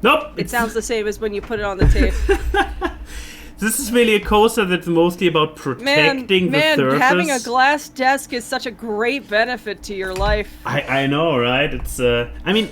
Nope. It sounds the same as when you put it on the tape. This is really a coaster that's mostly about protecting the surface. Having a glass desk is such a great benefit to your life. I know, right? It's I mean,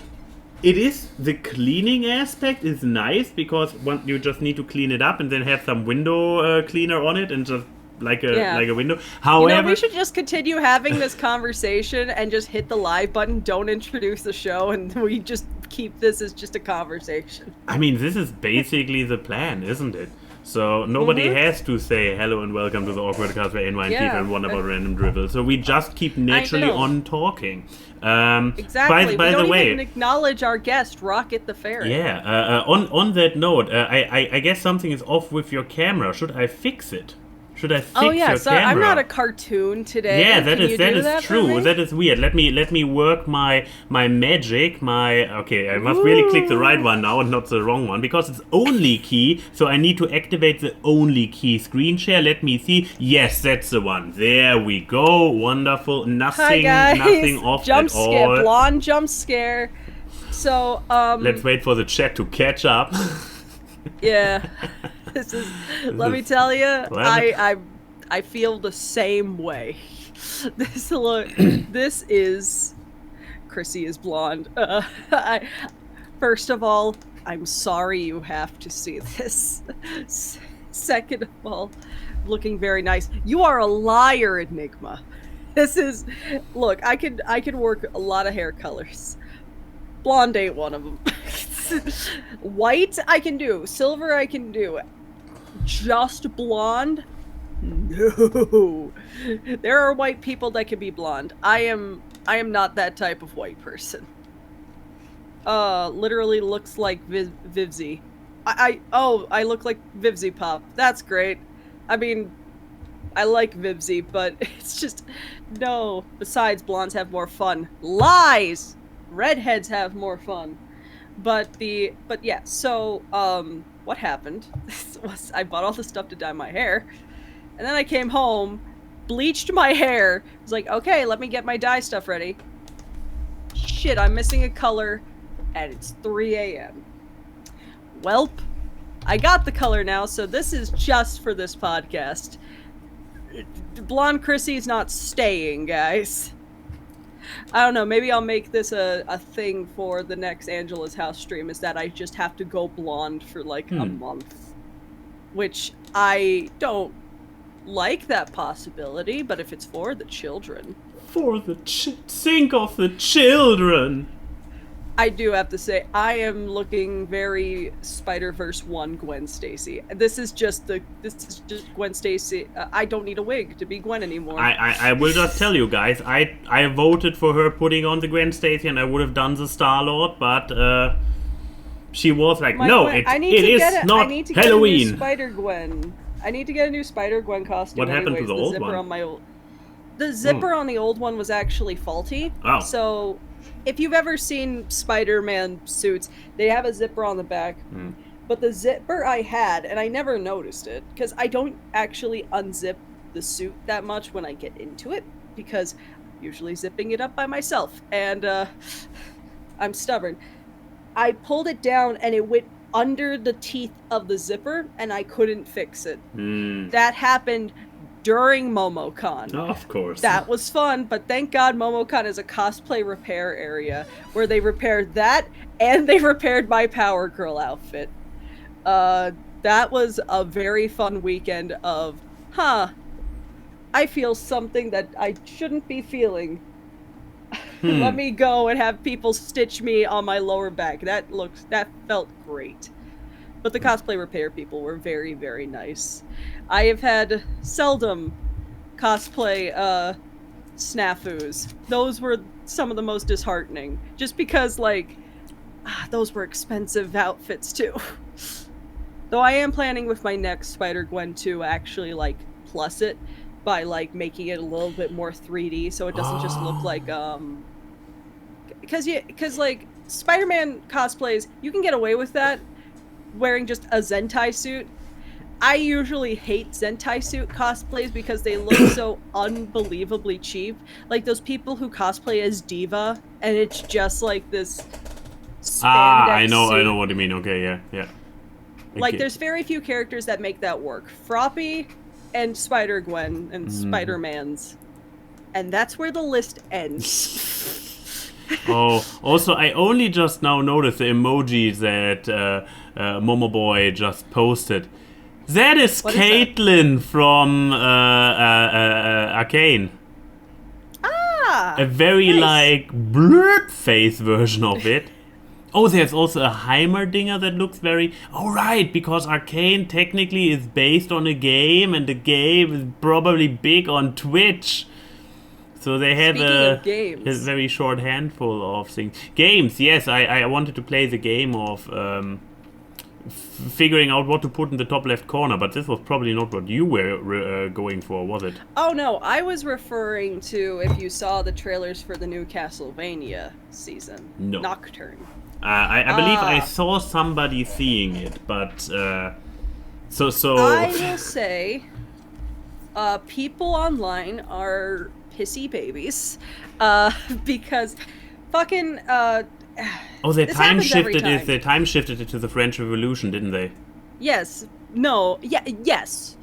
it is, the cleaning aspect is nice because you just need to clean it up and then have some window cleaner on it and just like a window. However, we should just continue having this conversation and just hit the live button. Don't introduce the show, and we just keep this as just a conversation. I mean, this is basically the plan, isn't it? So nobody has to say hello and welcome to the AWKWARDCast where NY and Keyframe wonder about random dribble. So we just keep naturally on talking. Exactly. By the way, even acknowledge our guest, Rocket the Ferret. Yeah. On that note, I guess something is off with your camera. Should I fix it? Should I fix your camera? I'm not a cartoon today. Yeah, that is true. For me? That is weird. Let me work my magic. I must really click the right one now and not the wrong one because it's only key. So I need to activate the only key screen share. Let me see. Yes, that's the one. There we go. Wonderful. Nothing off jump at all. Scare, blonde jump scare. So let's wait for the chat to catch up. Yeah. Let me tell you, I feel the same way. This is Chrissy is blonde. First of all, I'm sorry you have to see this. Second of all, looking very nice. You are a liar, Enigma. Look, I could work a lot of hair colors. Blonde ain't one of them. White I can do. Silver I can do. Just blonde? No. There are white people that can be blonde. I am not that type of white person. Literally looks like Vivzy. I look like Vivzy Pop. That's great. I mean, I like Vivzy, but it's just no. Besides, blondes have more fun. Lies. Redheads have more fun. But yeah, so what happened was I bought all the stuff to dye my hair, and then I came home, bleached my hair, was like, okay, let me get my dye stuff ready. Shit, I'm missing a color, and it's 3 a.m. Welp, I got the color now, so this is just for this podcast. Blonde Chrissy's not staying, guys. I don't know, maybe I'll make this a thing for the next Angela's House stream, is that I just have to go blonde for like a month. Which I don't like that possibility, but if it's for the children. For the think of the children! I do have to say, I am looking very Spider-Verse 1 Gwen Stacy. This is just Gwen Stacy. I don't need a wig to be Gwen anymore. I will just tell you guys, I voted for her putting on the Gwen Stacy and I would have done the Star-Lord, but she was like, no, Gwen, it is not Halloween. Spider-Gwen. I need to get a new Spider-Gwen costume. What happened to the old one? The zipper on the old one was actually faulty. Oh. So if you've ever seen Spider-Man suits, they have a zipper on the back. But the zipper I had, and I never noticed it, because I don't actually unzip the suit that much when I get into it, because I'm usually zipping it up by myself, and I'm stubborn. I pulled it down, and it went under the teeth of the zipper, and I couldn't fix it. That happened during MomoCon. Oh, of course. That was fun, but thank God MomoCon is a cosplay repair area where they repaired that and they repaired my Power Girl outfit. That was a very fun weekend of, I feel something that I shouldn't be feeling. Let me go and have people stitch me on my lower back. That felt great. But the cosplay repair people were very, very nice. I have had seldom cosplay snafus. Those were some of the most disheartening. Just because, like, those were expensive outfits, too. Though I am planning with my next Spider-Gwen to actually, like, plus it by, like, making it a little bit more 3D so it doesn't just look like, Because, like, Spider-Man cosplays, you can get away with that wearing just a Zentai suit. I usually hate Zentai suit cosplays because they look so unbelievably cheap. Like those people who cosplay as Diva, and it's just like this spandex suit. I know what you mean. Okay, yeah. Like, there's very few characters that make that work. Froppy and Spider-Gwen and Spider-Mans. And that's where the list ends. Oh, also, I only just now noticed the emoji that Momoboy just posted. That is Caitlyn from Arcane. Ah! A very, nice. blurred face version of it. Oh, there's also a Heimerdinger that looks very... Oh, right, because Arcane technically is based on a game, and the game is probably big on Twitch. So they have a very short handful of things. Games, yes, I wanted to play the game of figuring out what to put in the top left corner, but this was probably not what you were going for, was it? Oh, no, I was referring to if you saw the trailers for the new Castlevania season. No. Nocturne. I believe I saw somebody seeing it, but so I will say, people online are pissy babies, because fucking they time shifted it. They time shifted it to the French Revolution, didn't they? Yes. No. Yeah. Yes.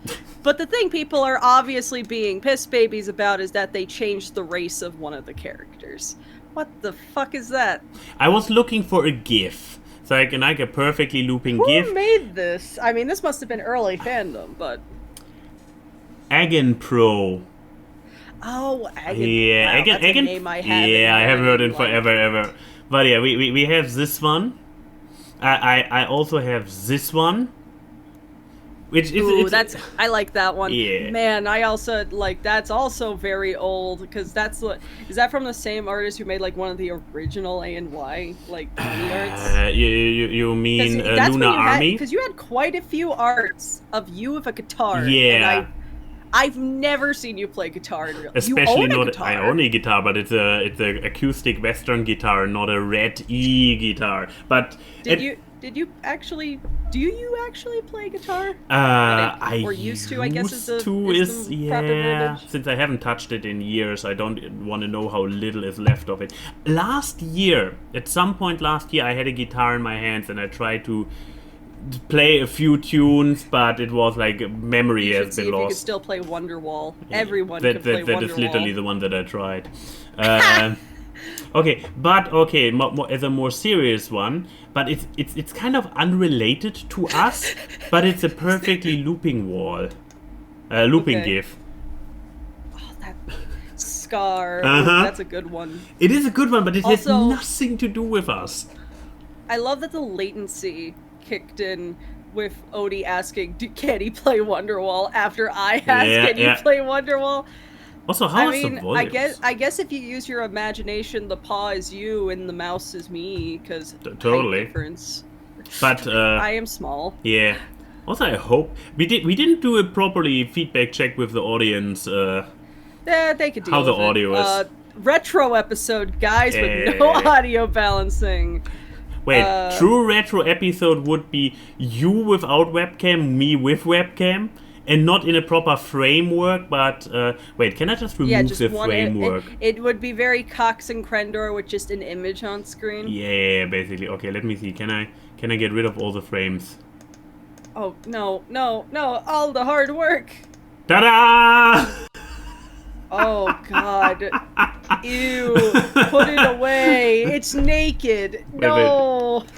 But the thing people are obviously being piss babies about is that they changed the race of one of the characters. What the fuck is that? I was looking for a GIF. So like a perfectly looping GIF. Who made this? I mean, this must have been early fandom, but... Agen Pro. Oh, Agen. Yeah, wow, that's a name I haven't I haven't heard it forever, ever. But yeah, we have this one. I also have this one. Which is I like that one. Yeah. Man, I also like that's also very old because that's what is that from the same artist who made like one of the original ANY like arts? You mean Luna Army? Because you had quite a few arts of you with a guitar. Yeah. And I've never seen you play guitar in real. Especially you own not. a guitar. I own a guitar, but it's a acoustic Western guitar, not a red E guitar. But do you actually play guitar? Or used to, I guess is the proper verbiage. Since I haven't touched it in years, I don't want to know how little is left of it. At some point last year, I had a guitar in my hands and I tried to play a few tunes, but it was like memory has been lost. You could still play Wonderwall. Everyone could play Wonderwall. That is literally the one that I tried. Okay, as a more serious one, but it's kind of unrelated to us, but it's a perfectly looping GIF. Oh, that Scar. That's a good one. It is a good one, but it has nothing to do with us. I love that the latency kicked in with Odie asking, can he play Wonderwall after I asked, can you play Wonderwall? Also, the volume? I guess if you use your imagination, the paw is you and the mouse is me, because totally difference. But I am small. Yeah. Also, I hope we didn't do a properly feedback check with the audience. They could deal how with the audio is. Retro episode, guys, with no audio balancing. Wait, true retro episode would be you without webcam, me with webcam, and not in a proper framework, but wait, can I just remove the framework? It would be very Cox and Crendor with just an image on screen. Yeah, basically. Okay, let me see. Can I get rid of all the frames? Oh, no, all the hard work. Ta-da! Oh, God. Ew. Put it away. It's naked. No. Wait.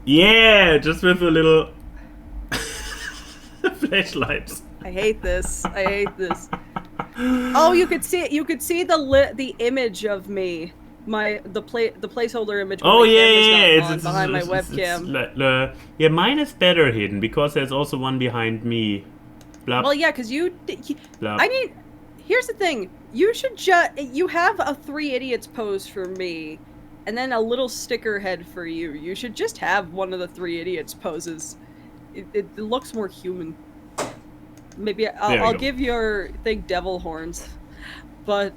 Yeah, just with a little flashlights. I hate this. Oh, you could see it. You could see the image of me. The placeholder image. Oh yeah, it's behind my webcam. Yeah, mine is better hidden because there's also one behind me. Blub. Well, yeah, because I mean, here's the thing. You should you have a 3 idiots pose for me, and then a little sticker head for you. You should just have one of the 3 idiots poses. It looks more human. Maybe I'll give your thing devil horns, but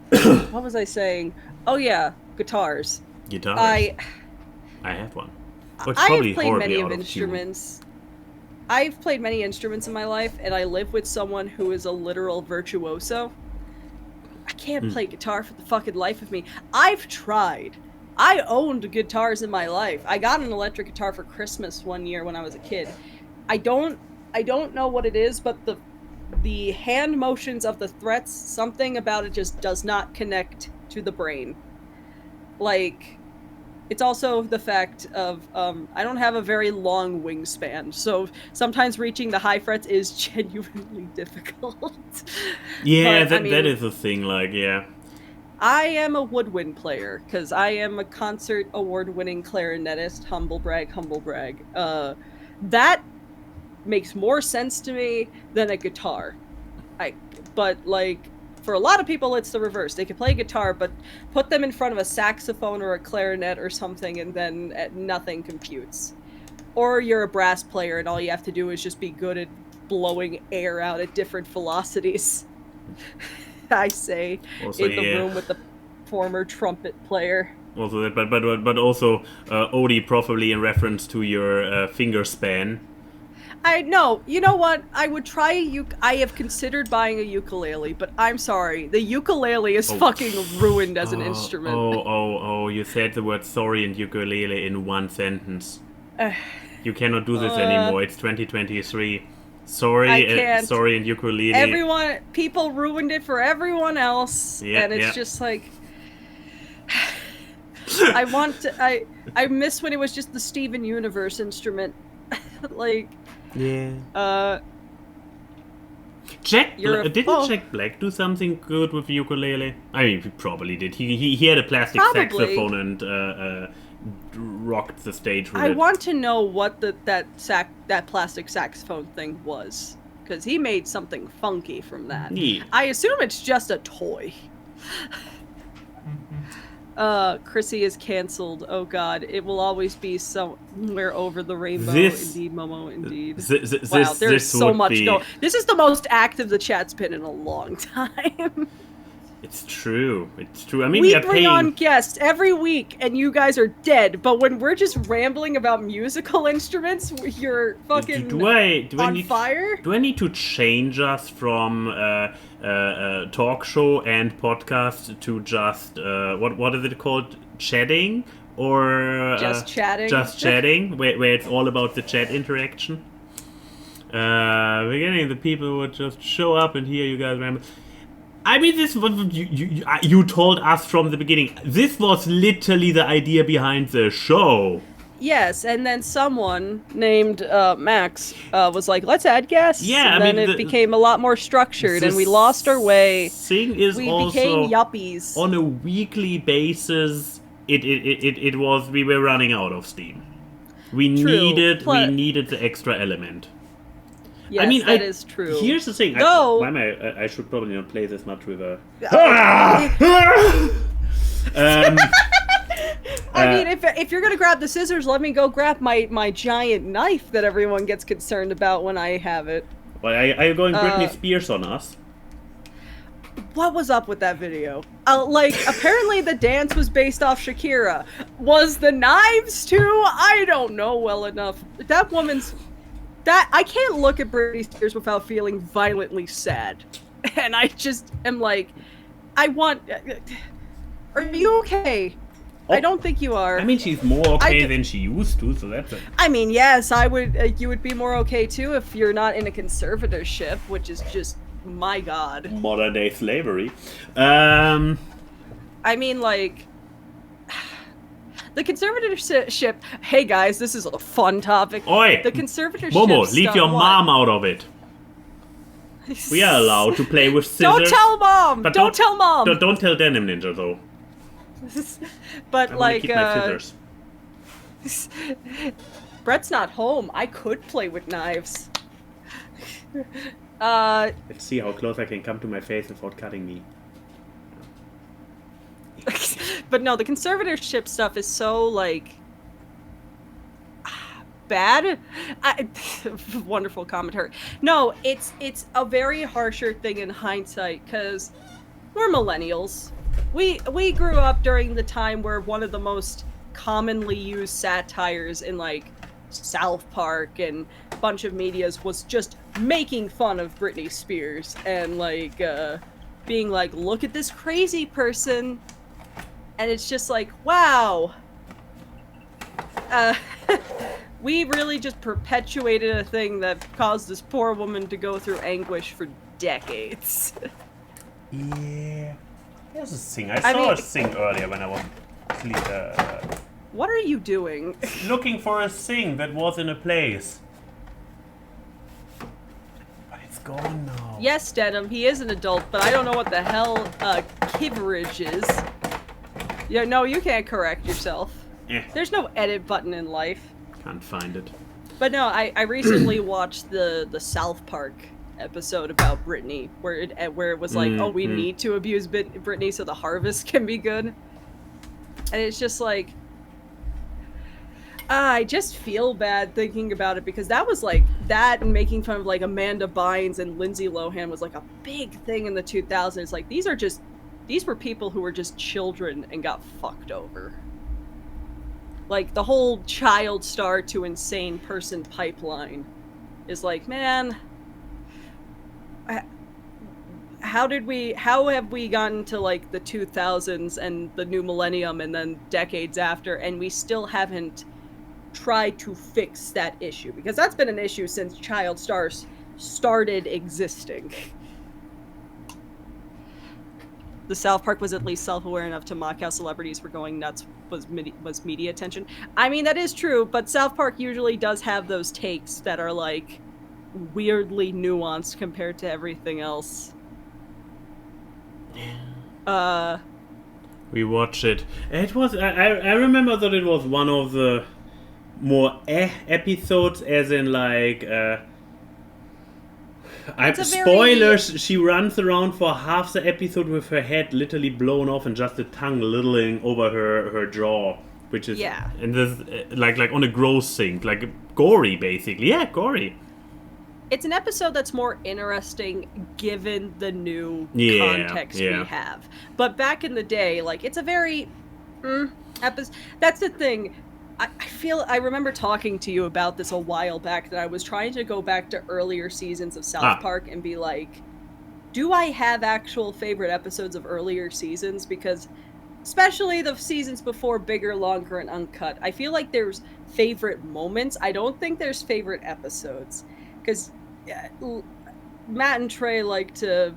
what was I saying? Oh yeah, guitars. Guitars. I have one. I've played many instruments. I've played many instruments in my life, and I live with someone who is a literal virtuoso. I can't play guitar for the fucking life of me. I've tried. I owned guitars in my life. I got an electric guitar for Christmas one year when I was a kid. I don't know what it is, but the hand motions of the frets, something about it just does not connect to the brain. Like, it's also the fact of I don't have a very long wingspan, so sometimes reaching the high frets is genuinely difficult. Yeah, But, I mean, that is a thing, like, yeah. I am a woodwind player, because I am a concert award-winning clarinetist, humble brag, humble brag. That makes more sense to me than a guitar. But, like, for a lot of people, it's the reverse. They can play guitar, but put them in front of a saxophone or a clarinet or something, and then nothing computes. Or you're a brass player, and all you have to do is just be good at blowing air out at different velocities. I say, Also, in the room with the former trumpet player. Also, but also, Odie, probably in reference to your finger span. I know. You know what? I would try I have considered buying a ukulele, but I'm sorry. The ukulele is fucking ruined as an instrument. You said the word sorry and ukulele in one sentence. You cannot do this anymore. It's 2023. Sorry, sorry and ukulele. People ruined it for everyone else, and it's just like... I miss when it was just the Steven Universe instrument. Like... Yeah. Didn't Jack Black do something good with ukulele? I mean, he probably did. He had a plastic saxophone and rocked the stage with it. I want to know what that plastic saxophone thing was, because he made something funky from that. Yeah. I assume it's just a toy. Chrissy is cancelled. Oh god, it will always be somewhere over the rainbow. Indeed, Momo, indeed. Wow, there's so much going. This is the most active the chat's been in a long time. It's true. It's true. I mean, we bring on guests every week, and you guys are dead. But when we're just rambling about musical instruments, you're fucking on fire. Do I need to change us from talk show and podcast to just what is it called? Chatting or just chatting? Just chatting, where it's all about the chat interaction. We're getting the people who would just show up and hear you guys ramble. I mean, this was you told us from the beginning. This was literally the idea behind the show. Yes, and then someone named Max was like, "Let's add guests." Yeah, and then it became a lot more structured, and we lost our way. Thing is, we also became yuppies on a weekly basis. We were running out of steam. We needed the extra element. Yes, I mean, that is true. Here's the thing. I should probably not play this much with a... I mean, if you're going to grab the scissors, let me go grab my giant knife that everyone gets concerned about when I have it. Well, are you going Britney Spears on us? What was up with that video? Apparently the dance was based off Shakira. Was the knives too? I don't know well enough. That woman's... I can't look at Britney Spears without feeling violently sad. And I just am like, are you okay? Oh, I don't think you are. I mean, she's more okay than she used to, so that's it. I mean, yes, I would. You would be more okay too if you're not in a conservatorship, which is just, my god. Modern day slavery. I mean, like... The conservatorship... Hey guys, this is a fun topic. Oi! The conservatorship Momo, leave your mom out of it. We are allowed to play with scissors. Don't tell mom! But don't tell mom! Don't tell Denim Ninja, though. But, I keep my scissors. Brett's not home. I could play with knives. Let's see how close I can come to my face without cutting me. But no, the conservatorship stuff is so, like, bad. Wonderful commentary. No, it's a very harsher thing in hindsight, because we're millennials. We grew up during the time where one of the most commonly used satires in, like, South Park and a bunch of medias was just making fun of Britney Spears and, like, being like, look at this crazy person. And it's just like, wow. We really just perpetuated a thing that caused this poor woman to go through anguish for decades. Yeah. There's a thing. I saw a thing earlier when I was What are you doing? looking for a thing that was in a place. But it's gone now. Yes, Denim, he is an adult, but I don't know what the hell kiverage is. Yeah, no, you can't correct yourself. There's no edit button in life. Can't find it. But no, I recently watched the South Park episode about Britney, where it was like, we need to abuse Britney so the harvest can be good. And it's just like, I just feel bad thinking about it, because that was like, that and making fun of like Amanda Bynes and Lindsay Lohan was like a big thing in the 2000s. Like, these were people who were just children and got fucked over. Like, the whole child star to insane person pipeline is like, man, how have we gotten to like the 2000s and the new millennium and then decades after, and we still haven't tried to fix that issue? Because that's been an issue since child stars started existing. The South Park was at least self-aware enough to mock how celebrities were going nuts was media attention. I mean, that is true, but South Park usually does have those takes that are like weirdly nuanced compared to everything else. We watched it. It was I remember that it was one of the more episodes, as in like spoilers. She runs around for half the episode with her head literally blown off and just the tongue littling over her jaw, which is and this like on a gross thing, like gory basically. Yeah, gory. It's an episode that's more interesting given the new context we have. But back in the day, like, it's a very episode. That's the thing. I remember talking to you about this a while back, that I was trying to go back to earlier seasons of South Park and be like, do I have actual favorite episodes of earlier seasons? Because especially the seasons before Bigger, Longer, and Uncut, I feel like there's favorite moments. I don't think there's favorite episodes. Because Matt and Trey like to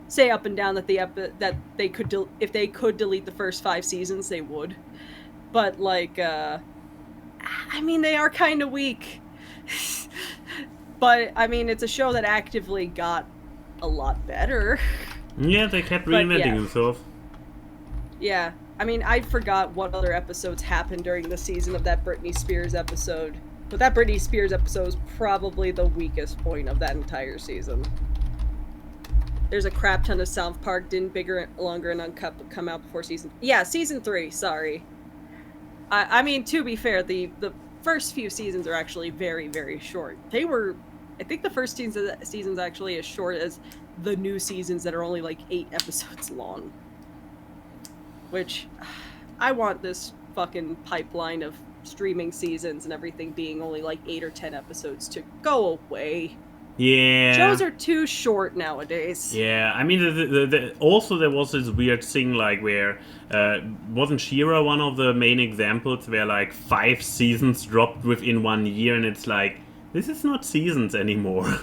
say up and down that that they could if they could delete the first 5 seasons, they would. But like, I mean, they are kind of weak. But I mean, it's a show that actively got a lot better. Yeah, they kept reinventing themselves. Yeah, I mean, I forgot what other episodes happened during the season of that Britney Spears episode. But that Britney Spears episode is probably the weakest point of that entire season. There's a crap ton of South Park. Didn't Bigger, Longer, and Uncut come out before season... Yeah, season 3, sorry. I mean, to be fair, the first few seasons are actually very, very short. They were... I think the first season's actually as short as the new seasons that are only like 8 episodes long. Which, I want this fucking pipeline of streaming seasons and everything being only like 8 or 10 episodes to go away. Yeah. Shows are too short nowadays. Yeah, I mean, also there was this weird thing, like, where, wasn't She-Ra one of the main examples, where, like, 5 seasons dropped within 1 year, and it's like, this is not seasons anymore.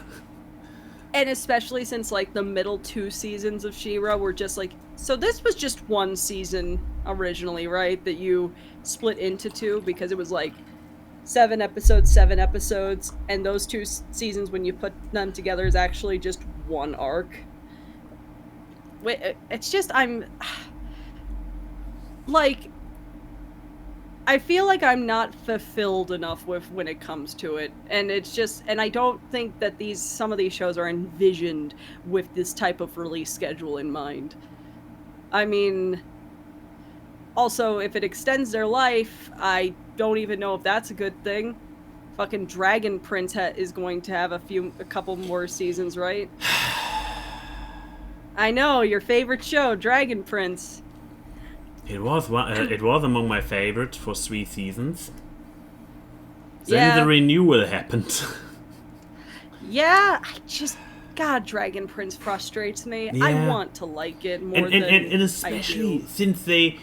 And especially since, like, the middle 2 seasons of She-Ra were just, like... So this was just 1 season originally, right? That you split into 2, because it was, like, 7 episodes, and those 2 seasons, when you put them together, is actually just 1 arc. It's just, like, I feel like I'm not fulfilled enough with when it comes to it, and it's just, and I don't think that some of these shows are envisioned with this type of release schedule in mind. I mean, also, if it extends their life, I don't even know if that's a good thing. Fucking Dragon Prince is going to have a couple more seasons, right? I know, your favorite show, Dragon Prince. It was among my favorites for 3 seasons. Then the renewal happened. Yeah, God, Dragon Prince frustrates me. Yeah. I want to like it more than and especially since they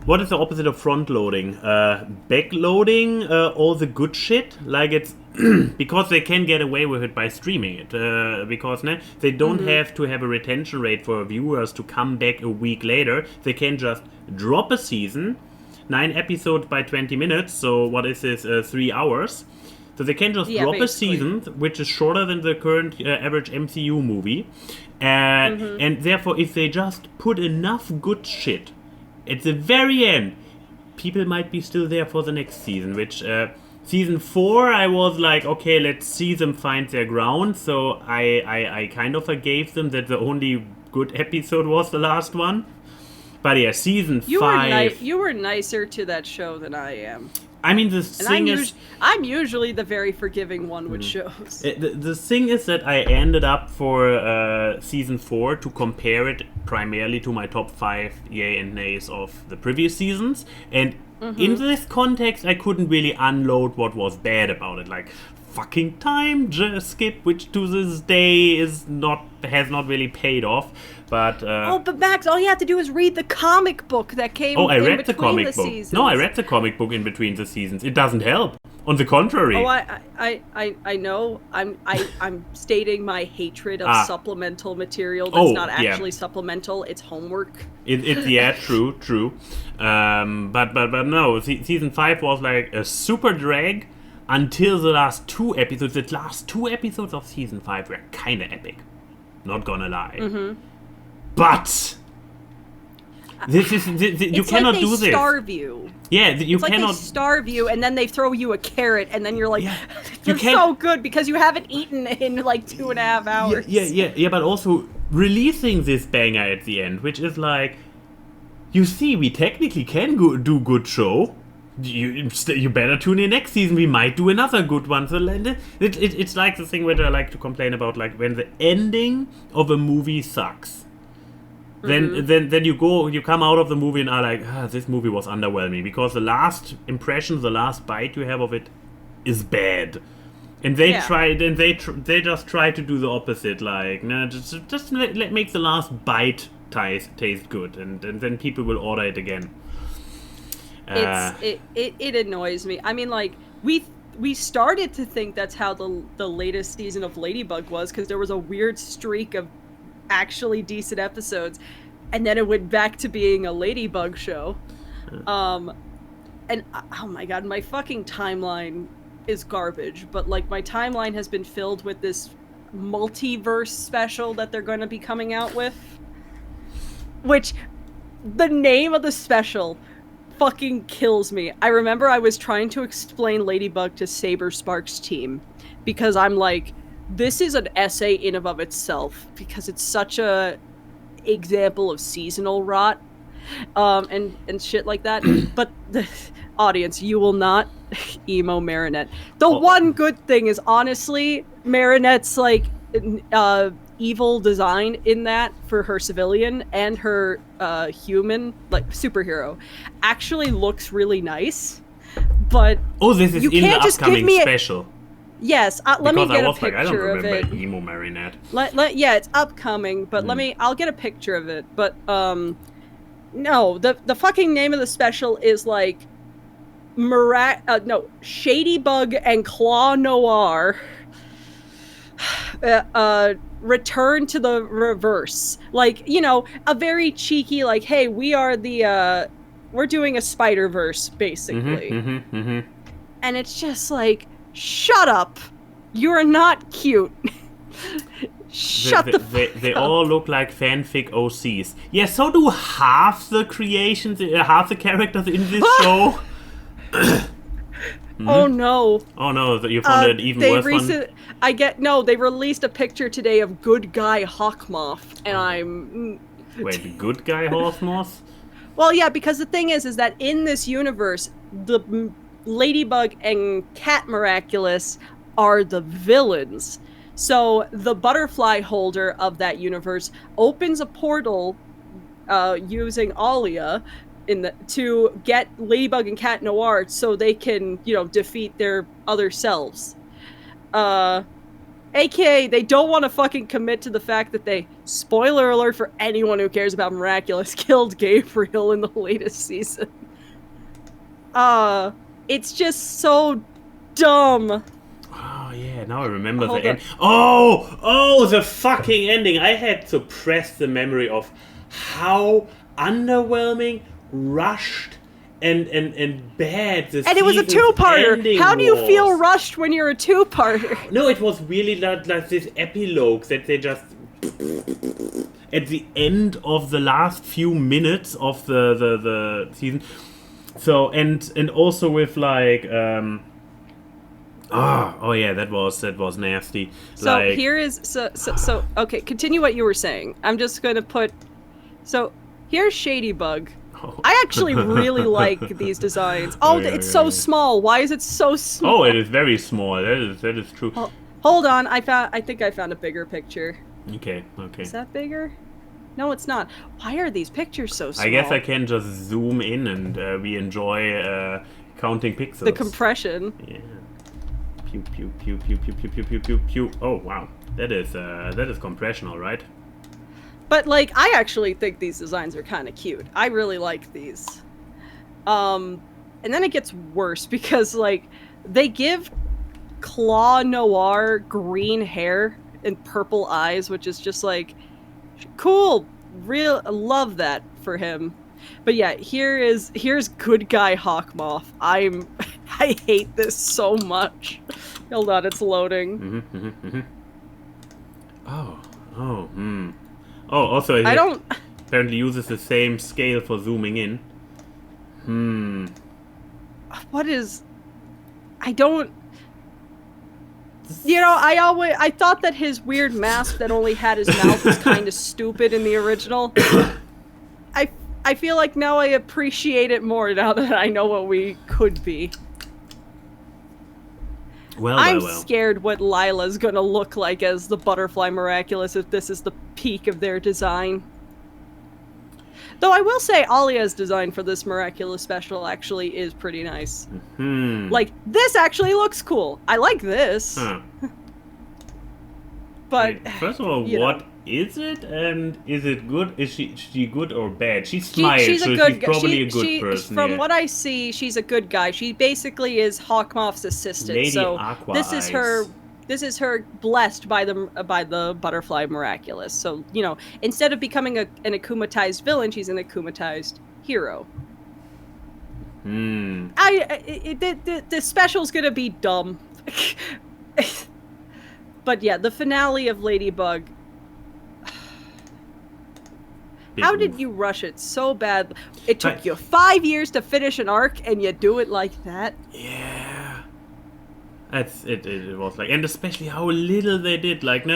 What is the opposite of front loading? Backloading all the good shit. Like it's because they can get away with it by streaming it. Because they don't have to have a retention rate for viewers to come back a week later. They can just drop a season, 9 episodes by 20 minutes. So what is this? 3 hours. So they can just drop a season, which is shorter than the current average MCU movie. And therefore, if they just put enough good shit at the very end, people might be still there for the next season, which season 4 I was like, okay, let's see them find their ground, so I kind of forgave them that the only good episode was the last one. But yeah, season 5... You were nicer to that show than I am. I mean, I'm usually the very forgiving one with shows. The thing is that I ended up for season 4 to compare it primarily to my top 5 yay and nays of the previous seasons. And in this context, I couldn't really unload what was bad about it. Like, fucking time skip, which to this day has not really paid off. But but Max, all you have to do is read the comic book that came. I read the between comic the book. seasons. No, I read the comic book in between the seasons. It doesn't help. On the contrary. Oh, I know. I'm stating my hatred of supplemental material that's not actually supplemental. It's homework. It's true. But no, season 5 was like a super drag until the last 2 episodes. The last 2 episodes of season 5 were kind of epic. Not gonna lie. But you cannot do this. They starve you. Yeah, you cannot. Like they starve you, and then they throw you a carrot, and then you're like, "You're so good because you haven't eaten in like 2.5 hours." Yeah. But also releasing this banger at the end, which is like, you see, we technically can do good show. You better tune in next season. We might do another good one. So it's like the thing where I like to complain about, like when the ending of a movie sucks. Then you come out of the movie and are like, this movie was underwhelming because the last impression, the last bite you have of it is bad. And they they just try to do the opposite, like, just make the last bite taste good, and then people will order it again. It annoys me. I mean, like, we started to think that's how the latest season of Ladybug was, because there was a weird streak of actually decent episodes, and then it went back to being a Ladybug show. And oh my god, my fucking timeline is garbage, but like my timeline has been filled with this multiverse special that they're going to be coming out with, which the name of the special fucking kills me. I remember I was trying to explain Ladybug to Saber Sparks' team because I'm like, this is an essay in and of itself because it's such a example of seasonal rot and shit like that. But the audience, you will not emo Marinette. The one good thing is, honestly, Marinette's like evil design in that for her civilian and her human, like superhero, actually looks really nice. But this is in the upcoming special. Yes, let me get a picture I don't remember of it. Emo Marinette. Yeah, it's upcoming, but I'll get a picture of it. But no, the fucking name of the special is like Shady Bug and Claw Noir. Return to the reverse, like, you know, a very cheeky, like, hey, we're doing a Spider-Verse basically. And it's just like, shut up, you're not cute. Shut the fuck up. They all look like fanfic OCs. Yeah, so do half the creations, half the characters in this show. Oh no! You found an even worse one. They released a picture today of Good Guy Hawkmoth, and I'm. Wait, Good Guy Hawkmoth? Well, yeah, because the thing is that in this universe, the Ladybug and Cat Miraculous are the villains. So the butterfly holder of that universe opens a portal using Alia to get Ladybug and Cat Noir so they can, defeat their other selves. AKA, they don't want to fucking commit to the fact that they, spoiler alert for anyone who cares about Miraculous, killed Gabriel in the latest season. It's just so dumb. Oh yeah, now I remember the end. Oh, the fucking ending. I had to press the memory of how underwhelming, rushed, and bad this and it was a two-parter. How do you feel rushed when you're a two-parter? No, it was really like this epilogue that they just at the end of the last few minutes of the season. So and also with like oh yeah, that was nasty. So like, here is so okay, continue what you were saying. I'm just gonna put here's Shadybug. oh. I actually really like these designs. It's so small. Why is it so small? Oh, it is very small. That is true. Hold on, I think I found a bigger picture. Okay. Is that bigger? No, it's not. Why are these pictures so small? I guess I can just zoom in and we enjoy counting pixels. The compression. Yeah. Pew pew pew pew pew pew pew pew pew pew. Oh wow, that is compression, all right. But like, I actually think these designs are kind of cute. I really like these. And then it gets worse because like they give Claw Noir green hair and purple eyes, which is just like cool. Love that for him. But yeah, here's good guy Hawkmoth. I hate this so much. Hold on, it's loading. Oh, also it I don't apparently uses the same scale for zooming in. What is I don't You know, I thought that his weird mask that only had his mouth was kind of stupid in the original. I feel like now I appreciate it more now that I know what we could be. I'm scared what Lila's gonna look like as the Butterfly Miraculous if this is the peak of their design. Though I will say Alia's design for this Miraculous special actually is pretty nice. Like, this actually looks cool. I like this. Huh. But wait, first of all, what is it, and is it good? Is she good or bad? She smiles, she's probably a good person. From what I see, she's a good guy. She basically is Hawkmoth's assistant. Lady so Aqua this is her. Eyes. This is her blessed by the Butterfly Miraculous. So instead of becoming an akumatized villain, she's an akumatized hero. The special's gonna be dumb. But yeah, the finale of Ladybug. How did you rush it so bad? It took you 5 years to finish an arc, and you do it like that? Yeah. That's it. It was like, and especially how little they did. Like,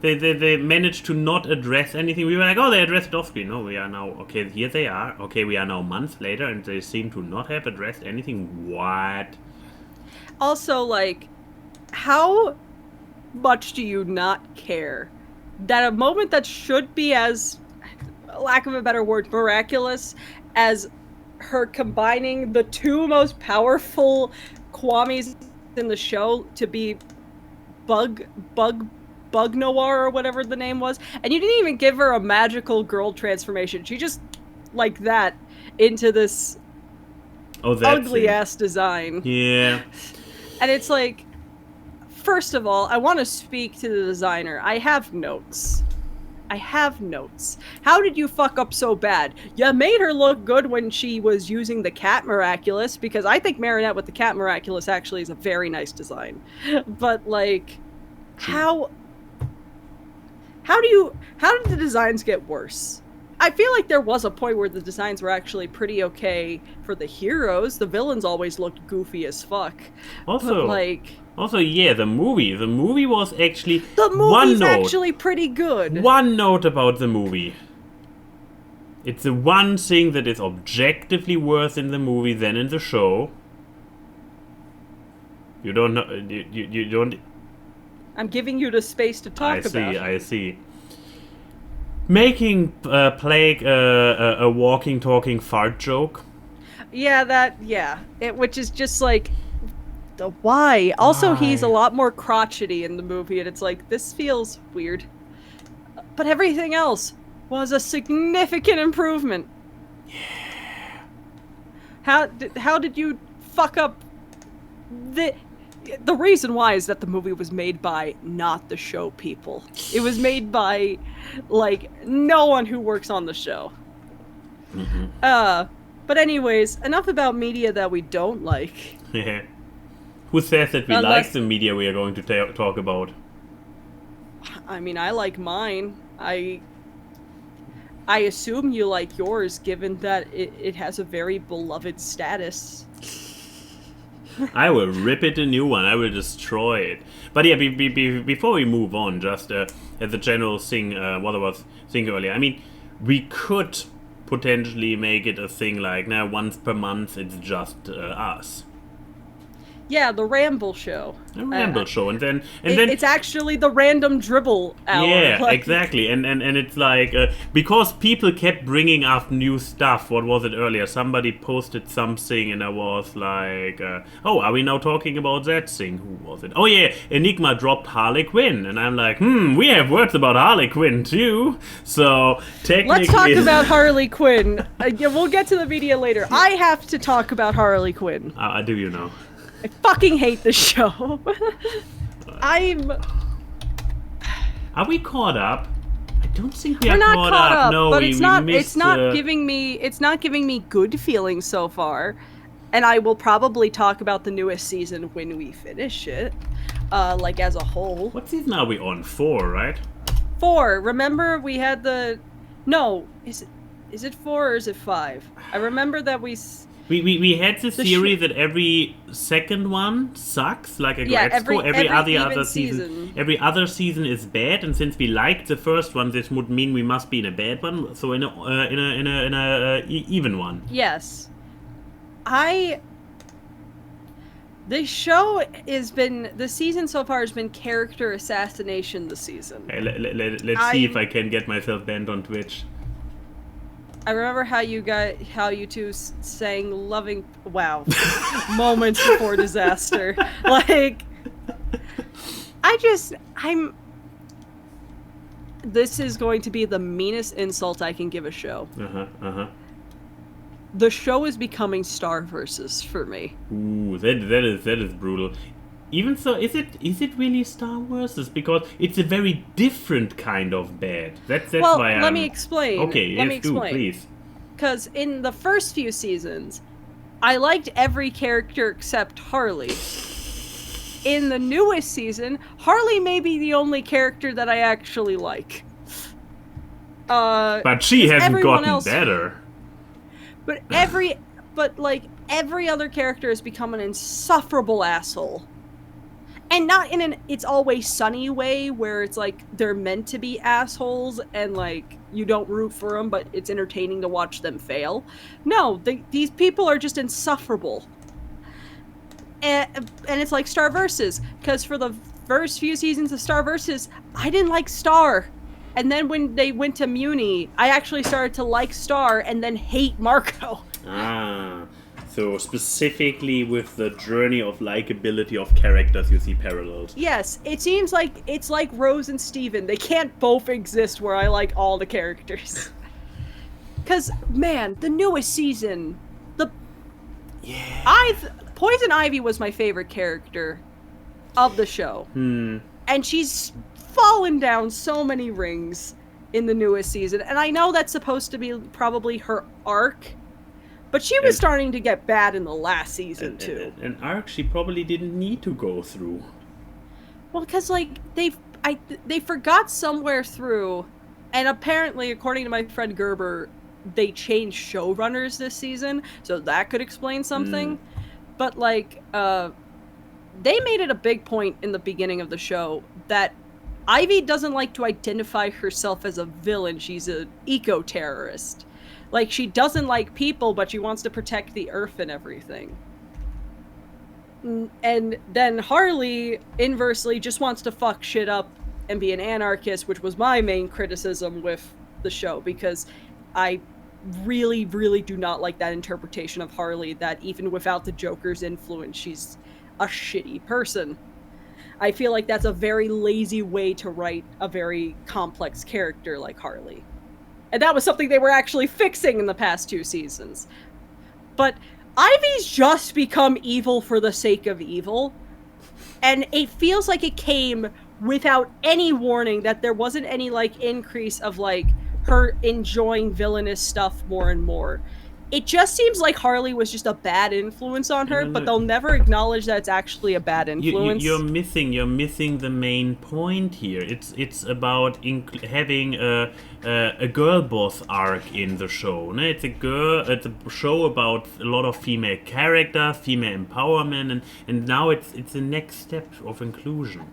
they managed to not address anything. We were like, oh, they addressed it off screen. No, we are now okay. Here they are. Okay, we are now months later, and they seem to not have addressed anything. What? Also, like, how much do you not care that a moment that should be as, lack of a better word, miraculous as her combining the two most powerful Kwamis in the show to be Bug Noir or whatever the name was, and you didn't even give her a magical girl transformation. She just like that into this ugly ass design. Yeah. And it's like, first of all, I want to speak to the designer. I have notes. How did you fuck up so bad? You made her look good when she was using the Cat Miraculous, because I think Marinette with the Cat Miraculous actually is a very nice design. But like, how did the designs get worse? I feel like there was a point where the designs were actually pretty okay for the heroes. The villains always looked goofy as fuck. Also, yeah, the movie was actually... The movie's actually pretty good. One note about the movie. It's the one thing that is objectively worse in the movie than in the show. You don't know... You don't... I'm giving you the space to talk about. I see. Making Plague a walking, talking fart joke. Yeah, which is just like... Why? Also, he's a Why? lot more crotchety in the movie, and it's like, this feels weird. But everything else was a significant improvement. Yeah. How did you fuck up the reason why is that the movie was made by not the show people. It was made by, like, no one who works on the show. Mm-hmm. But anyways, enough about media that we don't like. Yeah. Who says that we like the media we are going to talk about? I mean, I like mine. I assume you like yours, given that it has a very beloved status. I will rip it a new one. I will destroy it. But yeah, before we move on, just as a general thing, what I was thinking earlier. I mean, we could potentially make it a thing like, now once per month it's just us. Yeah, the Ramble Show. A ramble show, and then it's actually the random dribble hour. Yeah, like, exactly, and it's like because people kept bringing up new stuff. What was it earlier? Somebody posted something, and I was like, "Oh, are we now talking about that thing? Who was it? Oh yeah, Enigma dropped Harley Quinn, and I'm like, we have words about Harley Quinn too. So technically, let's talk about Harley Quinn. Yeah, we'll get to the media later. I have to talk about Harley Quinn. Do you know? I fucking hate this show. Are we caught up? I don't think we We're are not caught up. No, but we it's not. missed, It's not giving me. It's not giving me good feelings so far, and I will probably talk about the newest season when we finish it, like as a whole. What season are we on? 4, right? 4. Remember we had the. No, is it 4 or is it 5? I remember that we had the theory that every second one sucks, like a grad school. Every other season. Every other season is bad, and since we liked the first one, this would mean we must be in a bad one. So in a even one. Yes, the season so far has been character assassination. The season. Hey, let's see if I can get myself banned on Twitch. I remember how you two sang loving, wow, moments before disaster. Like, this is going to be the meanest insult I can give a show. The show is becoming Star Versus for me. Ooh, that is brutal. Even so, is it really Star Wars? Because it's a very different kind of bad. That's why let me explain. Okay, let me explain. Please. Because in the first few seasons, I liked every character except Harley. In the newest season, Harley may be the only character that I actually like. But she hasn't gotten better. But every other character has become an insufferable asshole. And not in an it's always sunny way where it's like they're meant to be assholes and like you don't root for them, but it's entertaining to watch them fail. No, these people are just insufferable. And it's like Star Versus, because for the first few seasons of Star Versus, I didn't like Star. And then when they went to Muni, I actually started to like Star and then hate Marco. So specifically with the journey of likability of characters, you see parallels. Yes, it seems like it's like Rose and Steven. They can't both exist where I like all the characters. Because, man, the newest season, Poison Ivy was my favorite character of the show. And she's fallen down so many rings in the newest season. And I know that's supposed to be probably her arc. But she was starting to get bad in the last season, too. An arc she probably didn't need to go through. Well, because, like, they forgot somewhere through, and apparently, according to my friend Gerber, they changed showrunners this season, so that could explain something. But, like, they made it a big point in the beginning of the show that Ivy doesn't like to identify herself as a villain. She's an eco-terrorist. Like, she doesn't like people, but she wants to protect the Earth and everything. And then Harley, inversely, just wants to fuck shit up and be an anarchist, which was my main criticism with the show, because I really, really do not like that interpretation of Harley, that even without the Joker's influence, she's a shitty person. I feel like that's a very lazy way to write a very complex character like Harley. And that was something they were actually fixing in the past 2 seasons. But Ivy's just become evil for the sake of evil. And it feels like it came without any warning, that there wasn't any, like, increase of, like, her enjoying villainous stuff more and more. It just seems like Harley was just a bad influence on her, but they'll never acknowledge that it's actually a bad influence. You're missing the main point here. It's about having a girl boss arc in the show. No? It's a show about a lot of female characters, female empowerment, and now it's the next step of inclusion.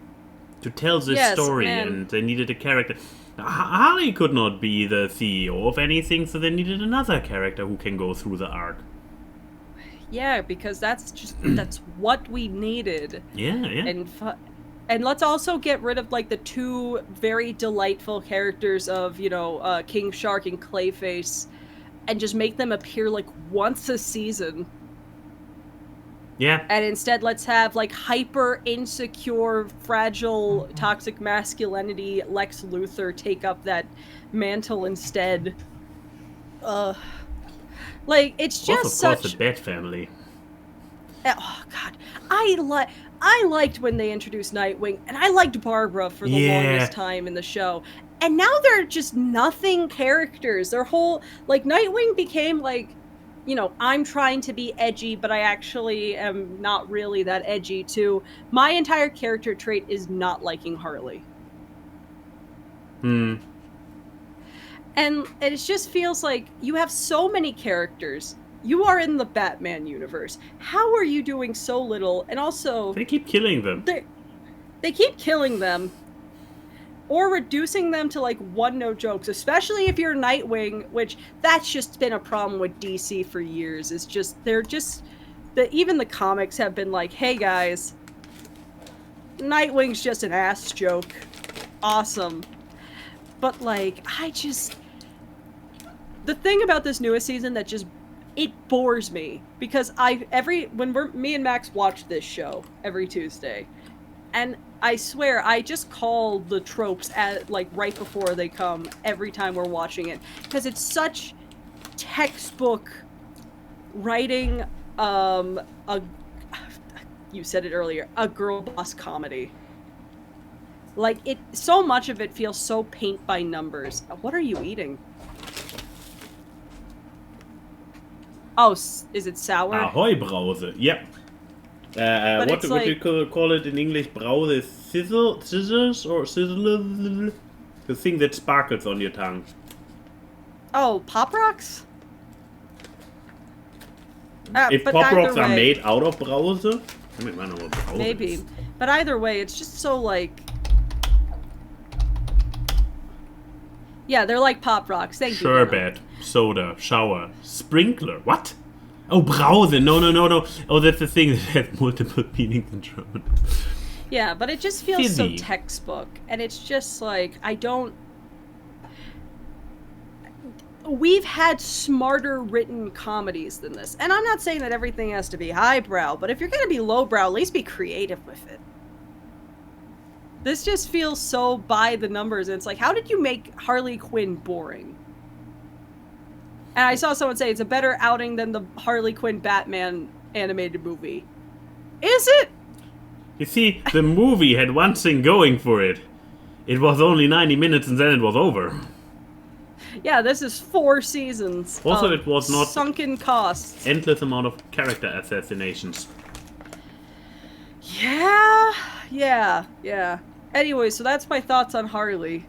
To tell this story, and they needed a character. Harley could not be the CEO of anything, so they needed another character who can go through the arc. Yeah, because that's what we needed. Yeah. And let's also get rid of, like, the 2 very delightful characters of, King Shark and Clayface, and just make them appear, like, once a season. Yeah. And instead, let's have, like, hyper insecure, fragile, toxic masculinity Lex Luthor take up that mantle instead. Like, it's just such... of course, the Bat Family. Oh, God. I liked when they introduced Nightwing, and I liked Barbara for the longest time in the show. And now they're just nothing characters. Their whole, like, Nightwing became, like, I'm trying to be edgy, but I actually am not really that edgy, too. My entire character trait is not liking Harley. And it just feels like you have so many characters. You are in the Batman universe. How are you doing so little? And also... They keep killing them. They keep killing them. Or reducing them to, like, one-note jokes, especially if you're Nightwing, which that's just been a problem with DC for years. It's just, even the comics have been like, hey guys, Nightwing's just an ass joke. Awesome. But, like, the thing about this newest season that just, it bores me, because me and Max watch this show every Tuesday, and I swear, I just call the tropes right before they come every time we're watching it. Because it's such textbook writing, you said it earlier, a girl boss comedy. Like, so much of it feels so paint by numbers. What are you eating? Oh, is it sour? Ahoy Brause, yep. What do you call it in English? Brause is scissors or sizzle? The thing that sparkles on your tongue. Oh, Pop Rocks? If Pop Rocks are made out of Brause? I don't know what Brause maybe. is. But either way, it's just so, like... Yeah, they're like Pop Rocks. Thank you. Sherbet, soda, shower, sprinkler. What? Oh, Brause. No. Oh, that's the thing that has multiple meanings in German. Yeah, but it just feels so textbook. And it's just like, we've had smarter written comedies than this. And I'm not saying that everything has to be highbrow, but if you're going to be lowbrow, at least be creative with it. This just feels so by the numbers. And it's like, how did you make Harley Quinn boring? And I saw someone say it's a better outing than the Harley Quinn Batman animated movie. Is it? You see, the movie had one thing going for it. It was only 90 minutes and then it was over. Yeah, this is 4 seasons. Also, it was not sunken costs. Endless amount of character assassinations. Yeah. Anyway, so that's my thoughts on Harley.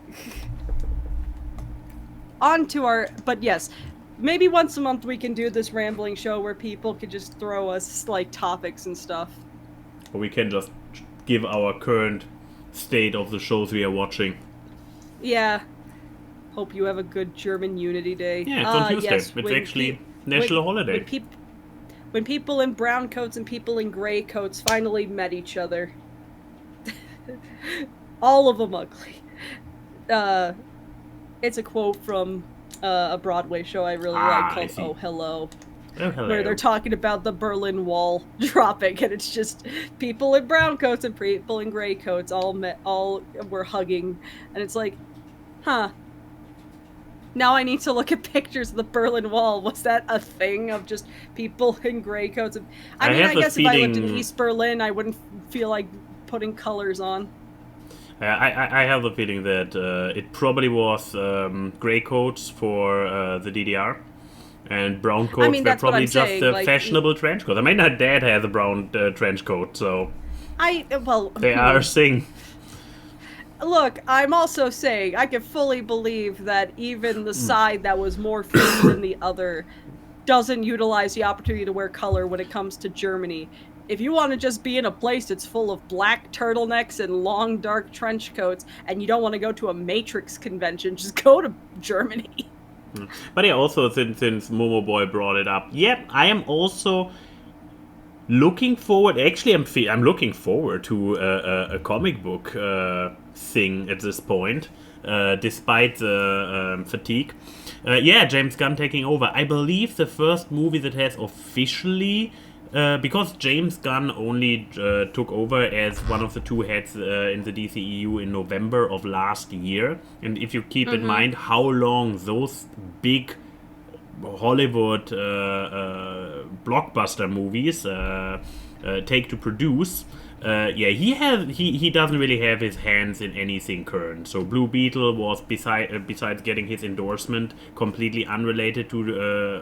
On to but yes, maybe once a month we can do this rambling show where people could just throw us, like, topics and stuff. Or we can just give our current state of the shows we are watching. Yeah. Hope you have a good German Unity Day. Yeah, it's on Tuesday. Yes, it's actually national holiday. When people in brown coats and people in gray coats finally met each other. All of them ugly. It's a quote from a Broadway show I really like called Oh Hello. Oh, hello. where they're talking about the Berlin Wall dropping, and it's just people in brown coats and people in gray coats all were hugging, and it's like, huh. Now I need to look at pictures of the Berlin Wall. Was that a thing of just people in gray coats? I guess if I lived in East Berlin, I wouldn't feel like putting colors on. I have the feeling that it probably was gray coats for the DDR, and brown coats were probably just a fashionable trench coat. I mean, my dad has a brown trench coat, so they are a thing. Look, I'm also saying I can fully believe that even the side that was more free than the other doesn't utilize the opportunity to wear color when it comes to Germany. If you want to just be in a place that's full of black turtlenecks and long, dark trench coats, and you don't want to go to a Matrix convention, just go to Germany. But yeah, also since Momo Boy brought it up, I am also looking forward. Actually, I'm looking forward to a comic book thing at this point, despite the fatigue. James Gunn taking over. I believe the first movie that has officially, because James Gunn only took over as one of the two heads in the DCEU in November of last year, and if you keep in mind how long those big Hollywood blockbuster movies take to produce, he doesn't really have his hands in anything current. So Blue Beetle was besides getting his endorsement, completely unrelated to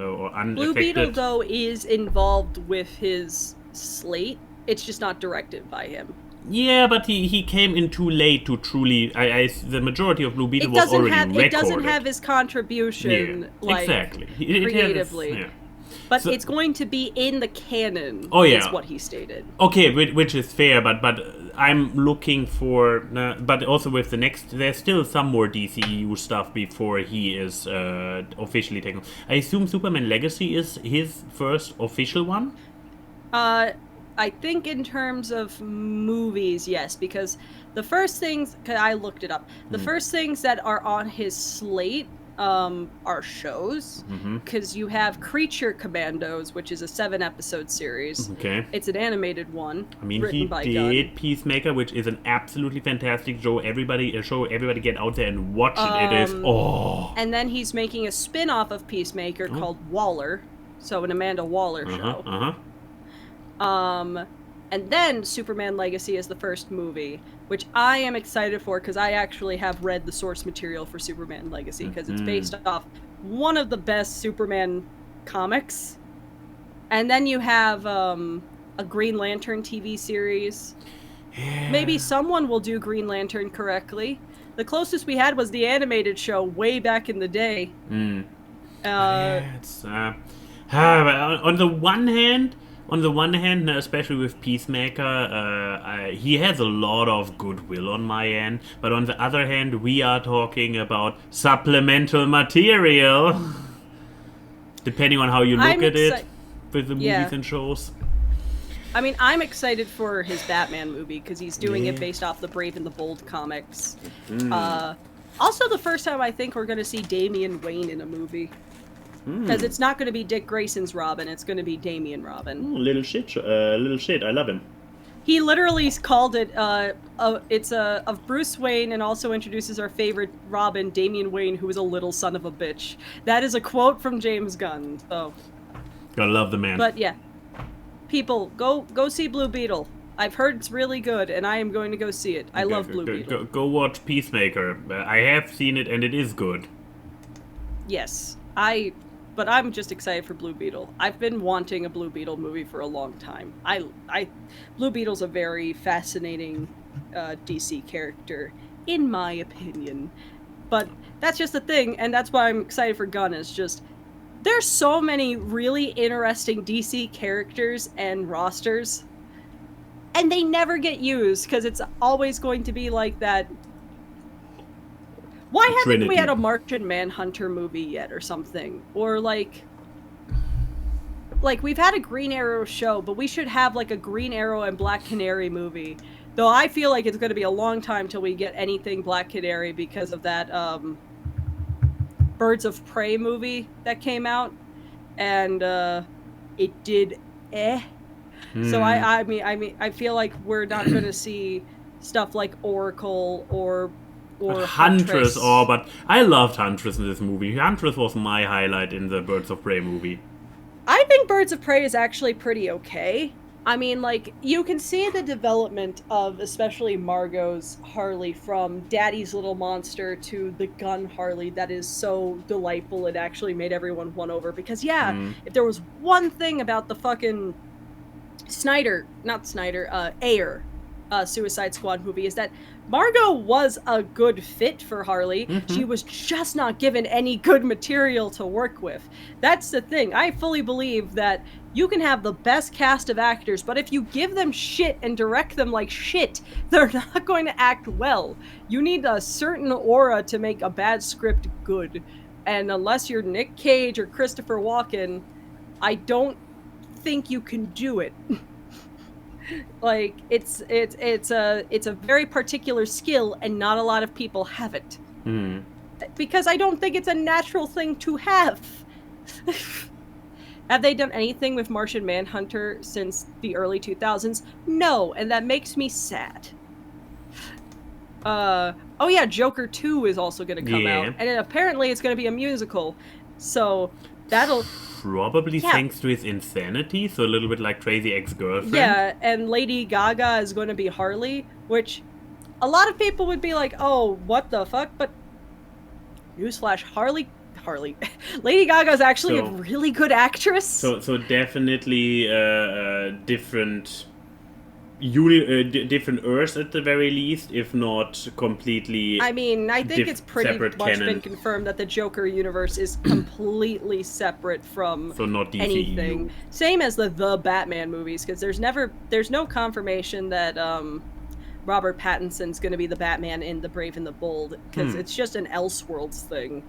or unaffected. Blue Beetle though is involved with his slate. It's just not directed by him. Yeah, but he came in too late to truly. The majority of Blue Beetle was already recorded. It doesn't have his contribution, exactly. Creatively. But it's going to be in the canon, is what he stated. Okay, which is fair, but I'm looking for... but also with the next... There's still some more DCEU stuff before he is officially taken. I assume Superman Legacy is his first official one? I think in terms of movies, yes, because the first things... I looked it up. The first things that are on his slate are shows, because you have Creature Commandos, which is a 7-episode series. Okay, it's an animated one. I mean, he did Peacemaker, which is an absolutely fantastic show. Everybody get out there and watch it. It is And then he's making a spin-off of Peacemaker called Waller, so an Amanda Waller show. And then Superman Legacy is the first movie, which I am excited for because I actually have read the source material for Superman Legacy because it's based off one of the best Superman comics. And then you have a Green Lantern TV series. Yeah. Maybe someone will do Green Lantern correctly. The closest we had was the animated show way back in the day. On the one hand, especially with Peacemaker, he has a lot of goodwill on my end. But on the other hand, we are talking about supplemental material. Depending on how you look at it with the movies and shows. I mean, I'm excited for his Batman movie because he's doing it based off the Brave and the Bold comics. Also, the first time I think we're going to see Damian Wayne in a movie. Because it's not going to be Dick Grayson's Robin, it's going to be Damian Robin. Little shit, I love him. He literally called it, it's of Bruce Wayne and also introduces our favorite Robin, Damian Wayne, who is a little son of a bitch. That is a quote from James Gunn, so. Gotta love the man. But yeah, people, go see Blue Beetle. I've heard it's really good, and I am going to go see it. I love Blue Beetle. Go watch Peacemaker. I have seen it, and it is good. Yes, but I'm just excited for Blue Beetle. I've been wanting a Blue Beetle movie for a long time. Blue Beetle's a very fascinating DC character, in my opinion. But that's just the thing, and that's why I'm excited for Gunn, is just, there's so many really interesting DC characters and rosters, and they never get used, because it's always going to be like that. Why haven't we had a Martian Manhunter movie yet or something? Or like we've had a Green Arrow show, but we should have like a Green Arrow and Black Canary movie. Though I feel like it's going to be a long time till we get anything Black Canary because of that Birds of Prey movie that came out. And it did So I mean, I feel like we're not going to see stuff like Oracle or Huntress. Oh, but I loved Huntress in this movie. Huntress was my highlight in the Birds of Prey movie. I think Birds of Prey is actually pretty okay. I mean, like, you can see the development of especially Margot's Harley from Daddy's Little Monster to the gun Harley that is so delightful it actually made everyone won over. Because, if there was one thing about the fucking Ayer Suicide Squad movie is that Margot was a good fit for Harley. She was just not given any good material to work with. That's the thing. I fully believe that you can have the best cast of actors, but if you give them shit and direct them like shit, they're not going to act well. You need a certain aura to make a bad script good. And unless you're Nick Cage or Christopher Walken, I don't think you can do it. Like, it's a very particular skill, and not a lot of people have it. Because I don't think it's a natural thing to have. Have they done anything with Martian Manhunter since the early 2000s? No, and that makes me sad. Oh yeah, Joker 2 is also going to come out, and apparently it's going to be a musical. So that'll... Probably thanks to his insanity, so a little bit like Crazy Ex-Girlfriend. Yeah, and Lady Gaga is going to be Harley, which a lot of people would be like, oh, what the fuck? But newsflash, Harley. Lady Gaga is actually a really good actress. So definitely different Earths at the very least, if not completely. I mean, I think it's pretty much been confirmed that the Joker universe is completely separate from not DCEU. anything. Same as the Batman movies, because there's no confirmation that Robert Pattinson's going to be the Batman in The Brave and the Bold, because it's just an Elseworlds thing.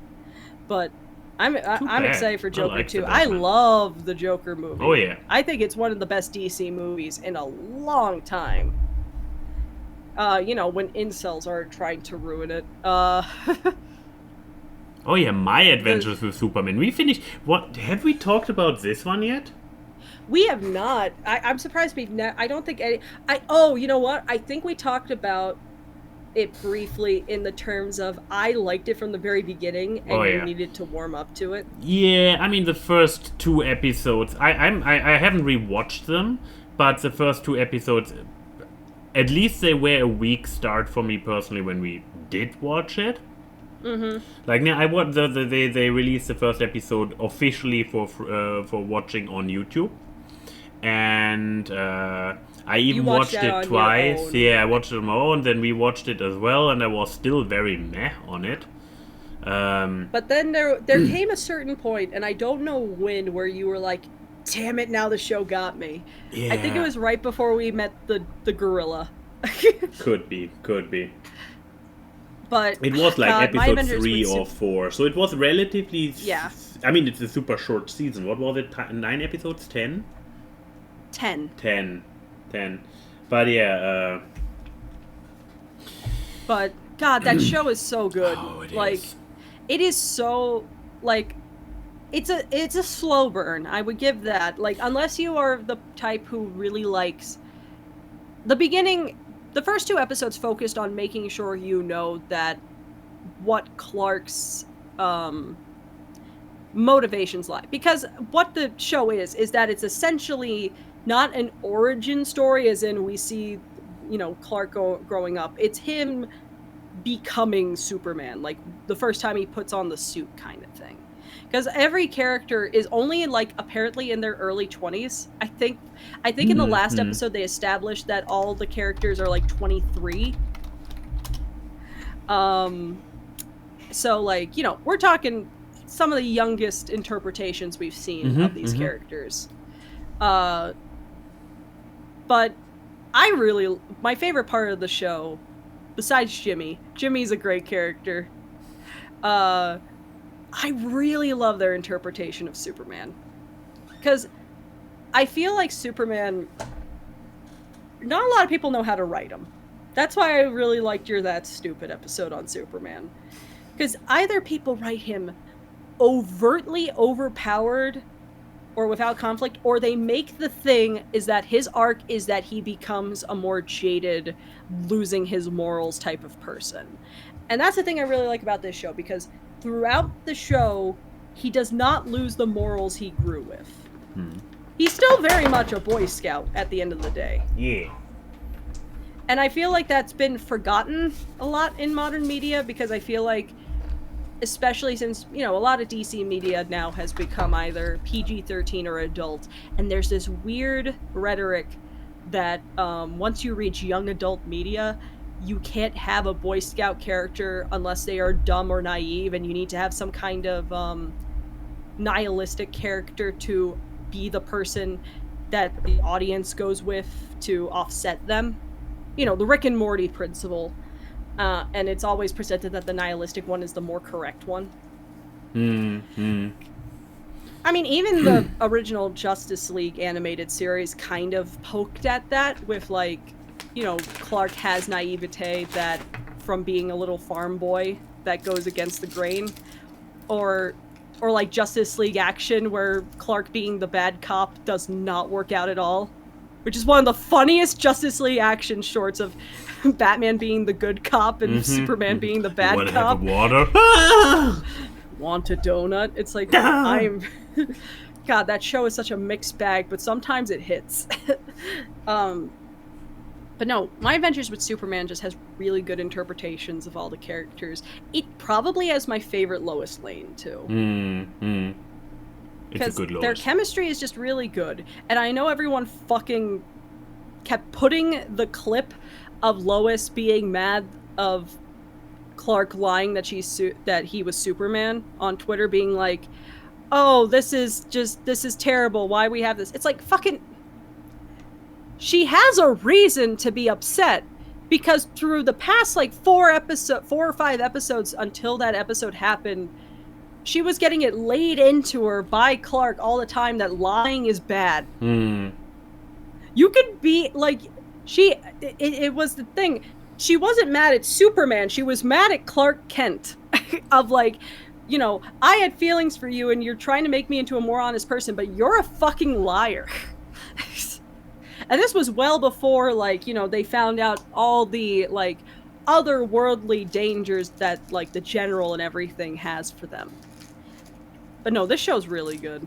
But I'm excited for Joker 2. I love the Joker movie. Oh, yeah. I think it's one of the best DC movies in a long time. When incels are trying to ruin it. Oh, yeah, My Adventures with Superman. We finished... What? Have we talked about this one yet? We have not. I'm surprised I don't think any... you know what? I think we talked about it briefly in the terms of I liked it from the very beginning and you needed to warm up to it. Yeah, I mean the first 2 episodes, I haven't rewatched them, but the first 2 episodes, at least they were a weak start for me personally when we did watch it. Like, they released the first episode officially for watching on YouTube, and I even watched it twice. Yeah, I watched it on my own, then we watched it as well, and I was still very meh on it. But then there came a certain point, and I don't know when, where you were like, damn it, now the show got me. Yeah. I think it was right before we met the gorilla. Could be. But it was like episode 3 or 4, so it was relatively... Yeah. I mean, it's a super short season. What was it, 9 episodes? 10? 10. But yeah, But God, that show is so good. Oh, it is. It is so it's a slow burn. I would give that. Like, unless you are the type who really likes the beginning, the first 2 episodes focused on making sure you know that what Clark's motivations lie. Because what the show is that it's essentially not an origin story as in we see, Clark growing up. It's him becoming Superman, like the first time he puts on the suit kind of thing. Because every character is only apparently in their early 20s. I think in the last episode they established that all the characters are like 23. So we're talking some of the youngest interpretations we've seen of these characters. But my favorite part of the show, besides Jimmy's a great character. I really love their interpretation of Superman. Because I feel like Superman, not a lot of people know how to write him. That's why I really liked your That's Stupid episode on Superman. Because either people write him overtly overpowered or without conflict, or they make the thing is that his arc is that he becomes a more jaded, losing his morals type of person. And that's the thing I really like about this show, because throughout the show, he does not lose the morals he grew with. He's still very much a Boy Scout at the end of the day. Yeah. And I feel like that's been forgotten a lot in modern media, because I feel like, especially since, a lot of DC media now has become either PG-13 or adult, and there's this weird rhetoric that once you reach young adult media, you can't have a Boy Scout character unless they are dumb or naive, and you need to have some kind of nihilistic character to be the person that the audience goes with to offset them. The Rick and Morty principle. And it's always presented that the nihilistic one is the more correct one. I mean, even the original Justice League animated series kind of poked at that with, Clark has naivete that from being a little farm boy that goes against the grain. Or like Justice League Action, where Clark being the bad cop does not work out at all. Which is one of the funniest Justice League Action shorts of Batman being the good cop and Superman being the bad Wanna cop. have a water? Want a donut? It's like, God, that show is such a mixed bag, but sometimes it hits. But no, My Adventures with Superman just has really good interpretations of all the characters. It probably has my favorite Lois Lane, too. It's a good Lois. Their chemistry is just really good. And I know everyone fucking kept putting the clip of Lois being mad of Clark lying that that he was Superman on Twitter, being like, oh, this is terrible. Why we have this? It's like, fucking... She has a reason to be upset, because through the past, 4 or 5 episodes until that episode happened, she was getting it laid into her by Clark all the time that lying is bad. You could be, it was the thing. She wasn't mad at Superman. She was mad at Clark Kent. Of, I had feelings for you and you're trying to make me into a more honest person, but you're a fucking liar. And this was well before, they found out all the, otherworldly dangers that, the General and everything has for them. But no, this show's really good.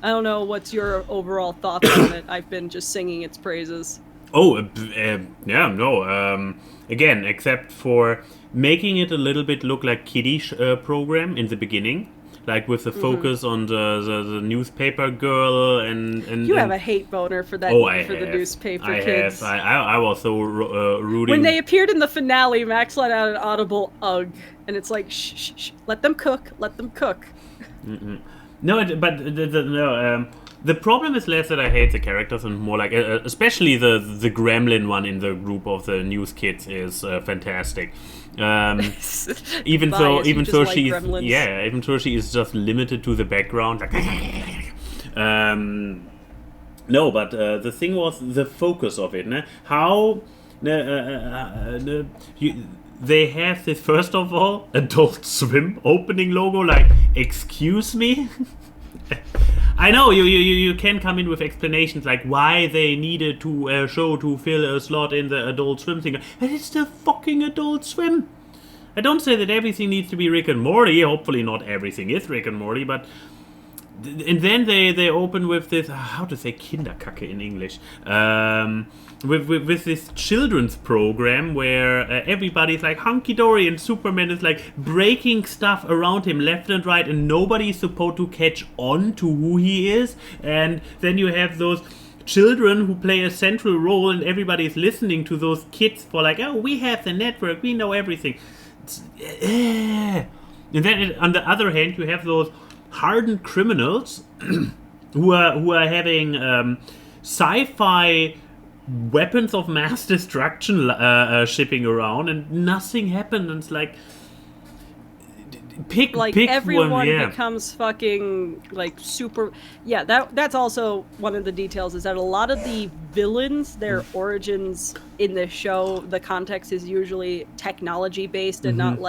I don't know what's your overall thoughts on it. I've been just singing its praises. Again, except for making it a little bit look like kiddie program in the beginning. With the focus on the newspaper girl and you have a hate boner for that for the newspaper kids. I was so rooting. When they appeared in the finale, Max let out an audible ugh, and it's like, shh, let them cook. No, the problem is less that I hate the characters and more especially the gremlin one in the group of the news kids is fantastic. Even though she is just limited to the background. No, but the thing was the focus of it. How they have this, first of all, Adult Swim opening logo. Excuse me. I know you can come in with explanations why they needed to show to fill a slot in the Adult Swim thing, but it's the fucking Adult Swim. I don't say that everything needs to be Rick and Morty. Hopefully, not everything is Rick and Morty, but and then they open with this, how to say Kinderkacke in English, with this children's program where everybody's hunky-dory and Superman is breaking stuff around him left and right, and nobody's supposed to catch on to who he is. And then you have those children who play a central role, and everybody's listening to those kids for oh, we have the network, we know everything. And then on the other hand, you have those hardened criminals who are having sci-fi weapons of mass destruction shipping around, and nothing happened. And it's pick everyone one, becomes fucking super. Yeah, that's also one of the details, is that a lot of the villains, their origins in the show, the context is usually technology based and not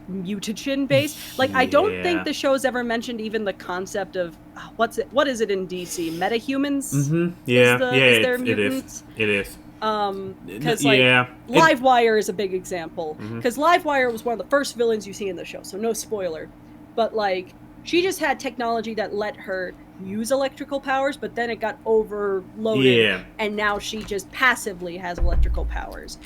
mutagen based. I don't think the show's ever mentioned even the concept of what is it in DC? Metahumans? Yeah, Is their it is. mutants? It is. Because Livewire is a big example. Because Livewire was one of the first villains you see in the show, so no spoiler. But like, she just had technology that let her use electrical powers, but then it got overloaded, and now she just passively has electrical powers.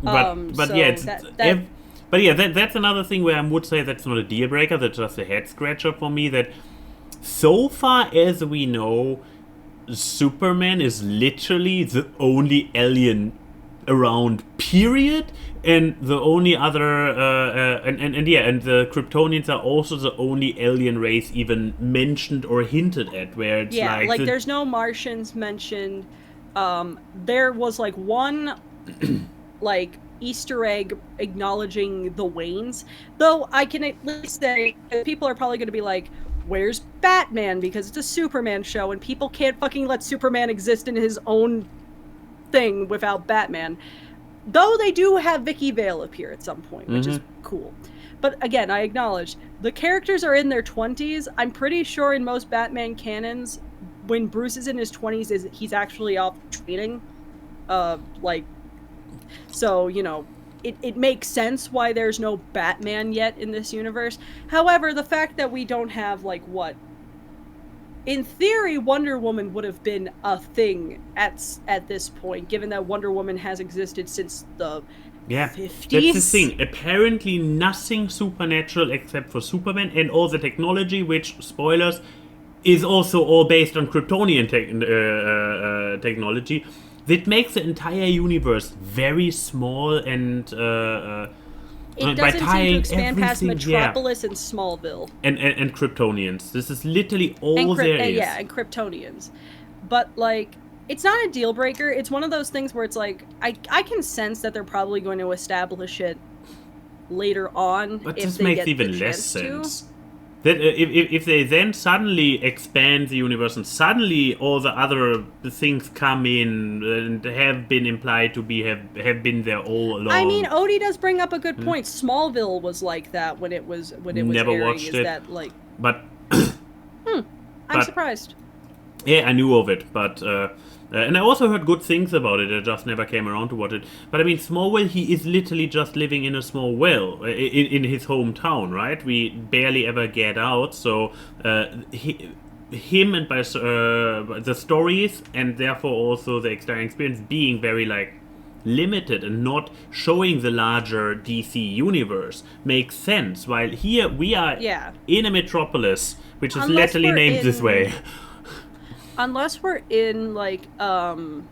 But so yeah, that's another thing where I would say that's not a deal breaker. That's just a head scratcher for me. That so far as we know, Superman is literally the only alien around, period, and the only other and the Kryptonians are also the only alien race even mentioned or hinted at, where it's like there's no Martians mentioned. There was like one like Easter egg acknowledging the Waynes, though I can at least say people are probably going to be like, where's Batman, because it's a Superman show and people can't fucking let Superman exist in his own thing without Batman. Though they do have Vicky Vale appear at some point, which is cool. But again, I acknowledge the characters are in their 20s. I'm pretty sure in most Batman canons, when Bruce is in his 20s, he's actually off training. So, you know, it makes sense why there's no Batman yet in this universe. However, the fact that we don't have, like, what? In theory, Wonder Woman would have been a thing at this point, given that Wonder Woman has existed since the 50s. That's the thing. Apparently nothing supernatural except for Superman, and all the technology, which, spoilers, is also all based on Kryptonian technology. That makes the entire universe very small, and it doesn't seem to expand past Metropolis and Smallville. And Kryptonians. This is literally all there is. Yeah, and Kryptonians. But, like, it's not a deal breaker. It's one of those things where it's like, I can sense that they're probably going to establish it later on. But this makes even less sense. That if they then suddenly expand the universe and suddenly all the other things come in and have been implied to be have been there all along. I mean, Odie does bring up a good point. Smallville was like that when it was Never airing. watched it. That like? But I'm surprised. Yeah, I knew of it, but and I also heard good things about it. I just never came around to watch it. But I mean, Smallville, he is literally just living in a small well in his hometown, right? We barely ever get out, so him and by the stories and therefore also the external experience being very like limited and not showing the larger DC universe makes sense. While here we are in a metropolis, which is literally named this way. Unless we're in, like, an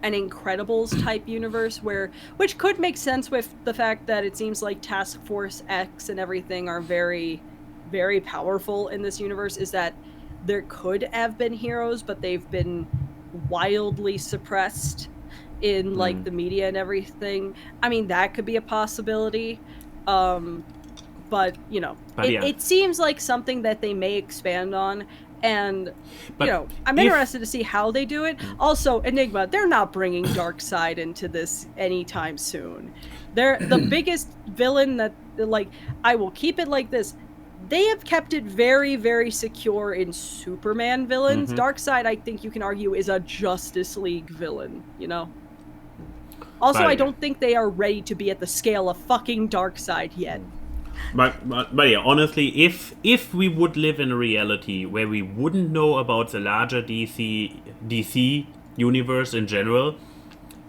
Incredibles type universe which could make sense with the fact that it seems like Task Force X and everything are very, very powerful in this universe, is that there could have been heroes, but they've been wildly suppressed in, like, the media and everything. I mean, that could be a possibility. But, you know, it seems like something that they may expand on. And, you know, I'm interested to see how they do it. Also, Enigma, they're not bringing Darkseid into this anytime soon. They're the biggest villain that, like, I will keep it like this. They have kept it very, very secure in Superman villains. Darkseid, I think you can argue, is a Justice League villain, you know? Also, I don't think they are ready to be at the scale of fucking Darkseid yet. But yeah, honestly, if we would live in a reality where we wouldn't know about the larger DC universe in general,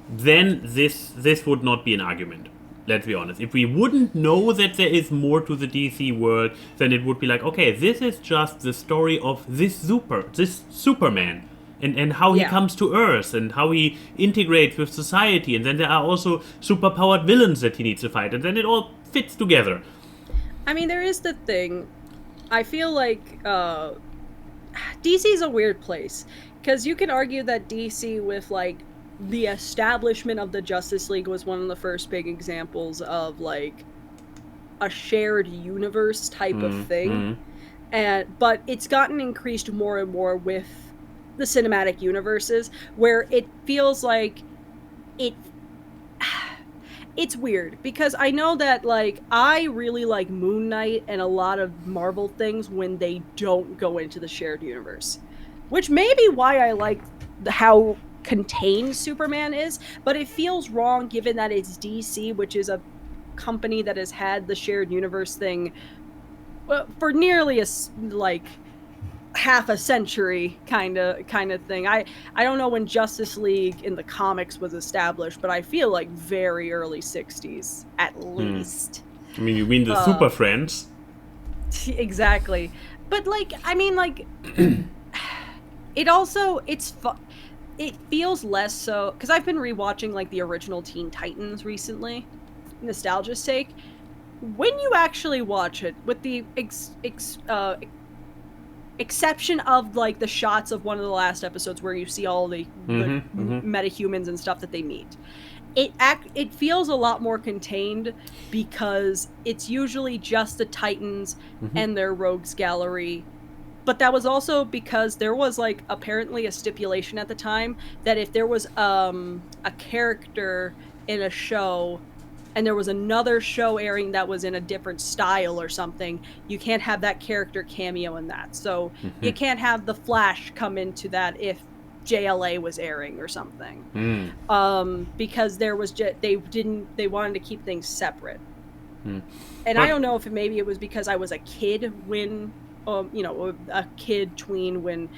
then this would not be an argument. Let's be honest. If we wouldn't know that there is more to the DC world, then it would be like, okay, this is just the story of this Superman. And how he comes to Earth, and how he integrates with society, and then there are also superpowered villains that he needs to fight, and then it all fits together. I mean, there is the thing. I feel like DC's a weird place, because you can argue that DC with, like, the establishment of the Justice League was one of the first big examples of, like, a shared universe type of thing. But it's gotten increased more and more with the cinematic universes, where it feels like it's weird because I know that, like, I really like Moon Knight and a lot of Marvel things when they don't go into the shared universe, which may be why I like how contained Superman is, but it feels wrong given that it's DC, which is a company that has had the shared universe thing for nearly like half a century kind of thing. I don't know when Justice League in the comics was established, but I feel like very early 60s at least. I mean, you mean the Super Friends? Exactly. But like, I mean, like it feels less so because I've been rewatching like the original Teen Titans recently, nostalgia's sake. When you actually watch it, with the exception of like the shots of one of the last episodes where you see all the metahumans and stuff that they meet, it feels a lot more contained because it's usually just the Titans and their rogues gallery. But that was also because there was like apparently a stipulation at the time that if there was a character in a show and there was another show airing that was in a different style or something, you can't have that character cameo in that. So you can't have the Flash come into that if JLA was airing or something. Because there was they wanted to keep things separate. And I don't know if maybe it was because I was a kid when a kid tween when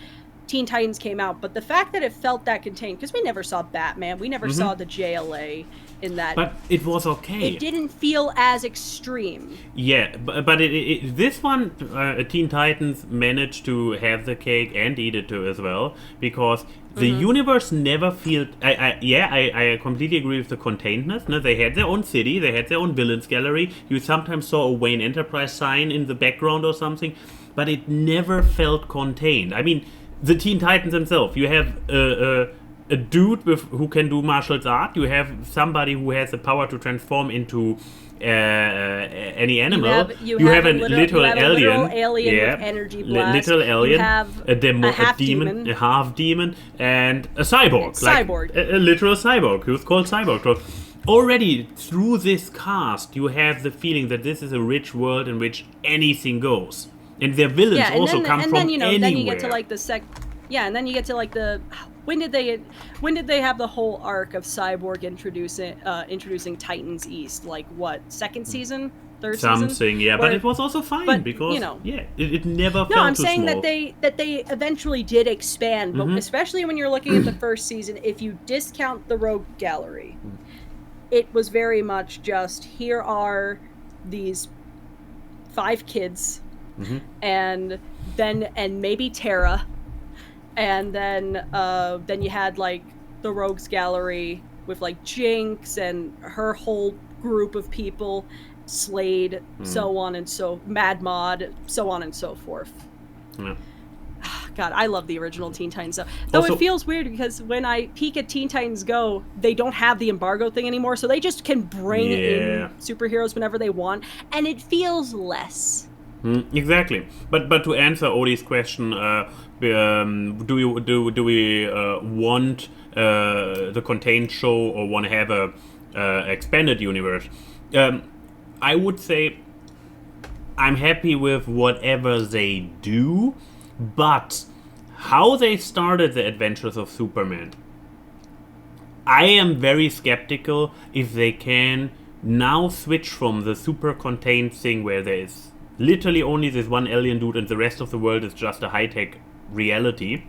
Teen Titans came out, but the fact that it felt that contained, because we never saw Batman, we never saw the JLA in that. But it was okay. It didn't feel as extreme. Yeah, but this one, Teen Titans managed to have the cake and eat it too as well, because the universe never felt. I completely agree with the containedness. No, they had their own city, they had their own villains gallery. You sometimes saw a Wayne Enterprise sign in the background or something, but it never felt contained. I mean, the Teen Titans themselves, you have a dude who can do martial arts, you have somebody who has the power to transform into any animal, you have a literal alien with energy blast. Literal alien, you have a half demon, and a cyborg. A literal cyborg, who's called Cyborg. So already through this cast, you have the feeling that this is a rich world in which anything goes. And their villains come from anywhere. Then you get to like and then you get to like the when did they have the whole arc of Cyborg introducing Titans East? Like what, second season, third season? Something, yeah. But it was also fine because it never felt too small. No, I'm saying that they eventually did expand, but especially when you're looking at the first season, if you discount the Rogue Gallery, it was very much just here are these 5 kids. And maybe Tara, and then you had like the Rogues Gallery with like Jinx and her whole group of people, Slade, so on and Mad Mod, so on and so forth. Yeah. God, I love the original Teen Titans though. Though it feels weird because when I peek at Teen Titans Go, they don't have the embargo thing anymore, so they just can bring in superheroes whenever they want, and it feels less. Exactly, but to answer Odie's question, do we want the contained show or want to have a expanded universe? I would say I'm happy with whatever they do, but how they started the adventures of Superman, I am very skeptical if they can now switch from the super contained thing where there is literally only this one alien dude and the rest of the world is just a high-tech reality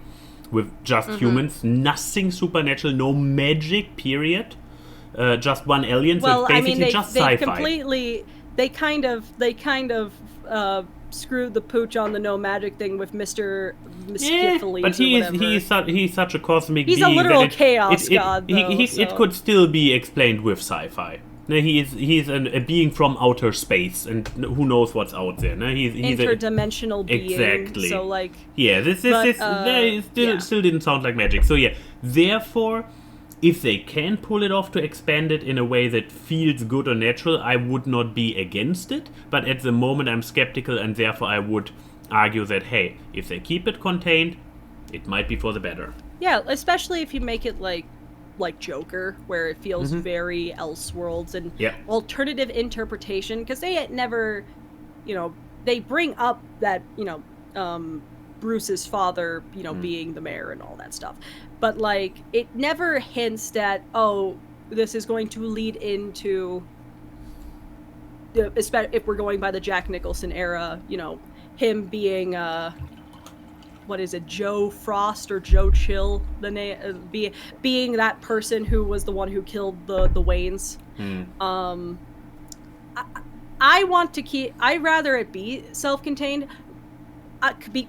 with just humans, nothing supernatural, no magic, period. Just one alien, so it's basically just sci-fi. They kind of screwed the pooch on the no magic thing with Mr. Mischiefully. But he's such a cosmic being. He's a literal chaos god, though. It could still be explained with sci-fi. No, he's a being from outer space, and who knows what's out there. No, he's interdimensional being. Exactly. So like, yeah, this still didn't sound like magic. So yeah, therefore, if they can pull it off to expand it in a way that feels good or natural, I would not be against it. But at the moment, I'm skeptical, and therefore I would argue that hey, if they keep it contained, it might be for the better. Yeah, especially if you make it like like Joker, where it feels very Elseworlds and alternative interpretation, because they never, they bring up that, Bruce's father, being the mayor and all that stuff. But, like, it never hints that, oh, this is going to lead into, if we're going by the Jack Nicholson era, him being, what is it, Joe Frost or Joe Chill, the name, being that person who was the one who killed the Waynes. I want to keep, I'd rather it be self-contained,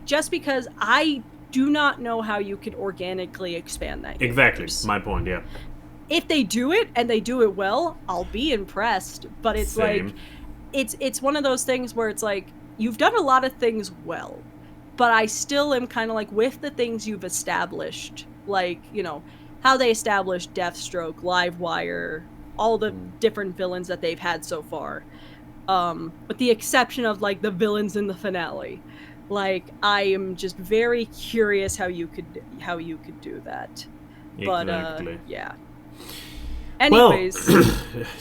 just because I do not know how you could organically expand that universe. Exactly, my point, yeah. If they do it, and they do it well, I'll be impressed, but it's Same. like, it's one of those things where it's like, you've done a lot of things well, but I still am kind of like, with the things you've established, like, how they established Deathstroke, Livewire, all the different villains that they've had so far, with the exception of, like, the villains in the finale. Like, I am just very curious how you could do that. Exactly. But, yeah. Anyways. Well,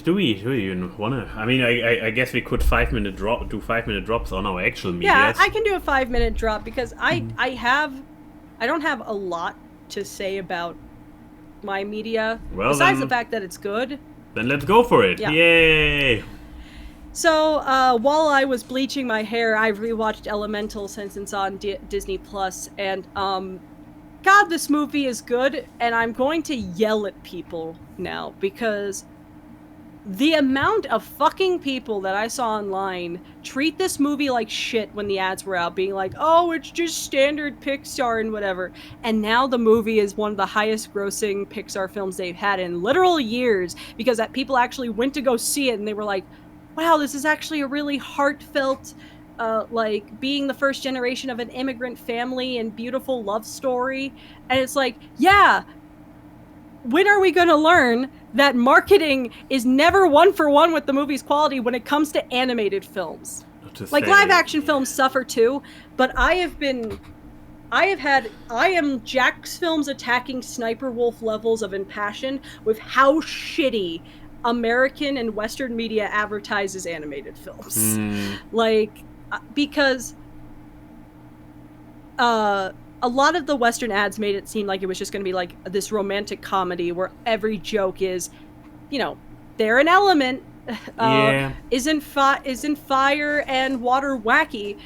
do we even wanna? I mean, I guess we could 5-minute drops on our actual media. Yeah, I can do a 5-minute drop because I don't have a lot to say about my media, besides the fact that it's good. Then let's go for it. Yeah. Yay! So, while I was bleaching my hair, I rewatched Elemental since it's on Disney Plus, and God, this movie is good, and I'm going to yell at people now, because the amount of fucking people that I saw online treat this movie like shit when the ads were out, being like, oh, it's just standard Pixar and whatever. And now the movie is one of the highest grossing Pixar films they've had in literal years, because that people actually went to go see it, and they were like, wow, this is actually a really heartfelt, like, being the first generation of an immigrant family and beautiful love story. And it's like, yeah, when are we going to learn that marketing is never one for one with the movie's quality when it comes to animated films? Like, live action films suffer too, but I am Jack's films attacking Sniper Wolf levels of impassion with how shitty American and Western media advertises animated films. Like, because a lot of the Western ads made it seem like it was just going to be like this romantic comedy where every joke is, they're an element, isn't fire and water wacky.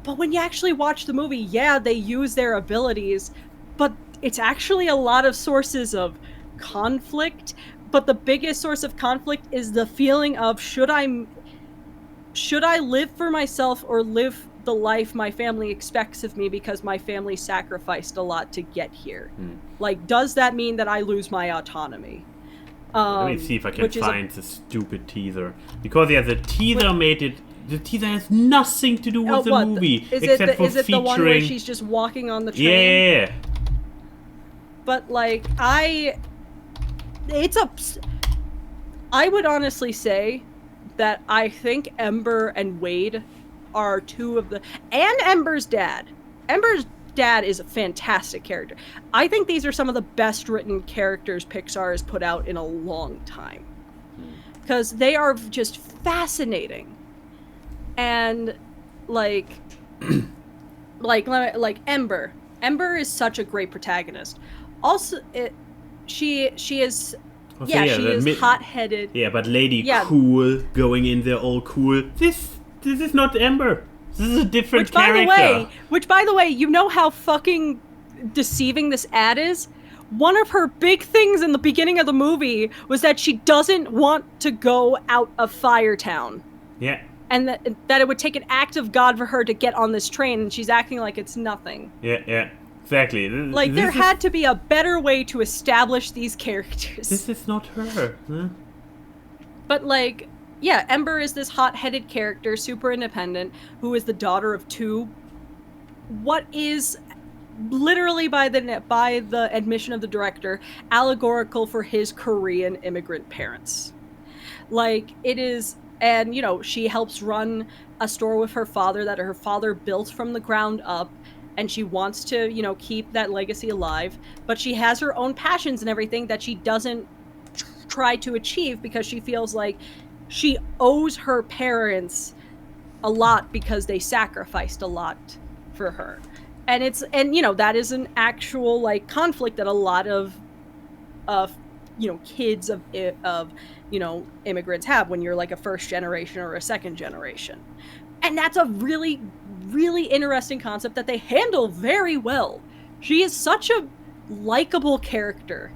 But when you actually watch the movie, yeah, they use their abilities, but it's actually a lot of sources of conflict. But the biggest source of conflict is the feeling of, should I live for myself or live the life my family expects of me because my family sacrificed a lot to get here? Like, does that mean that I lose my autonomy? Let me see if I can find the stupid teaser. Because, yeah, the teaser the teaser has nothing to do with the movie. Is it the one where she's just walking on the train? Yeah. But, like, I would honestly say that I think Ember and Wade are two of the... And Ember's dad. Ember's dad is a fantastic character. I think these are some of the best written characters Pixar has put out in a long time. Because they are just fascinating. And, like... like Ember. Ember is such a great protagonist. Also, she is... Okay, she is hot-headed. Yeah, but Lady Cool going in there all cool. This is not Ember. This is a different character. Which, by the way, you know how fucking deceiving this ad is? One of her big things in the beginning of the movie was that she doesn't want to go out of Firetown. Yeah. And that it would take an act of God for her to get on this train, and she's acting like it's nothing. Yeah. Exactly. Like, there had to be a better way to establish these characters. This is not her. Huh? But, like, yeah, Ember is this hot-headed character, super independent, who is the daughter of two. What is literally, by the admission of the director, allegorical for his Korean immigrant parents. Like, it is... And, she helps run a store with her father that her father built from the ground up. and she wants to, you know, keep that legacy alive, but she has her own passions and everything that she doesn't try to achieve because she feels like she owes her parents a lot because they sacrificed a lot for her. And you know, that is an actual like conflict that a lot of you know, kids of you know, immigrants have when you're like a first generation or a second generation. And that's a really, really interesting concept that they handle very well. She is such a likable character,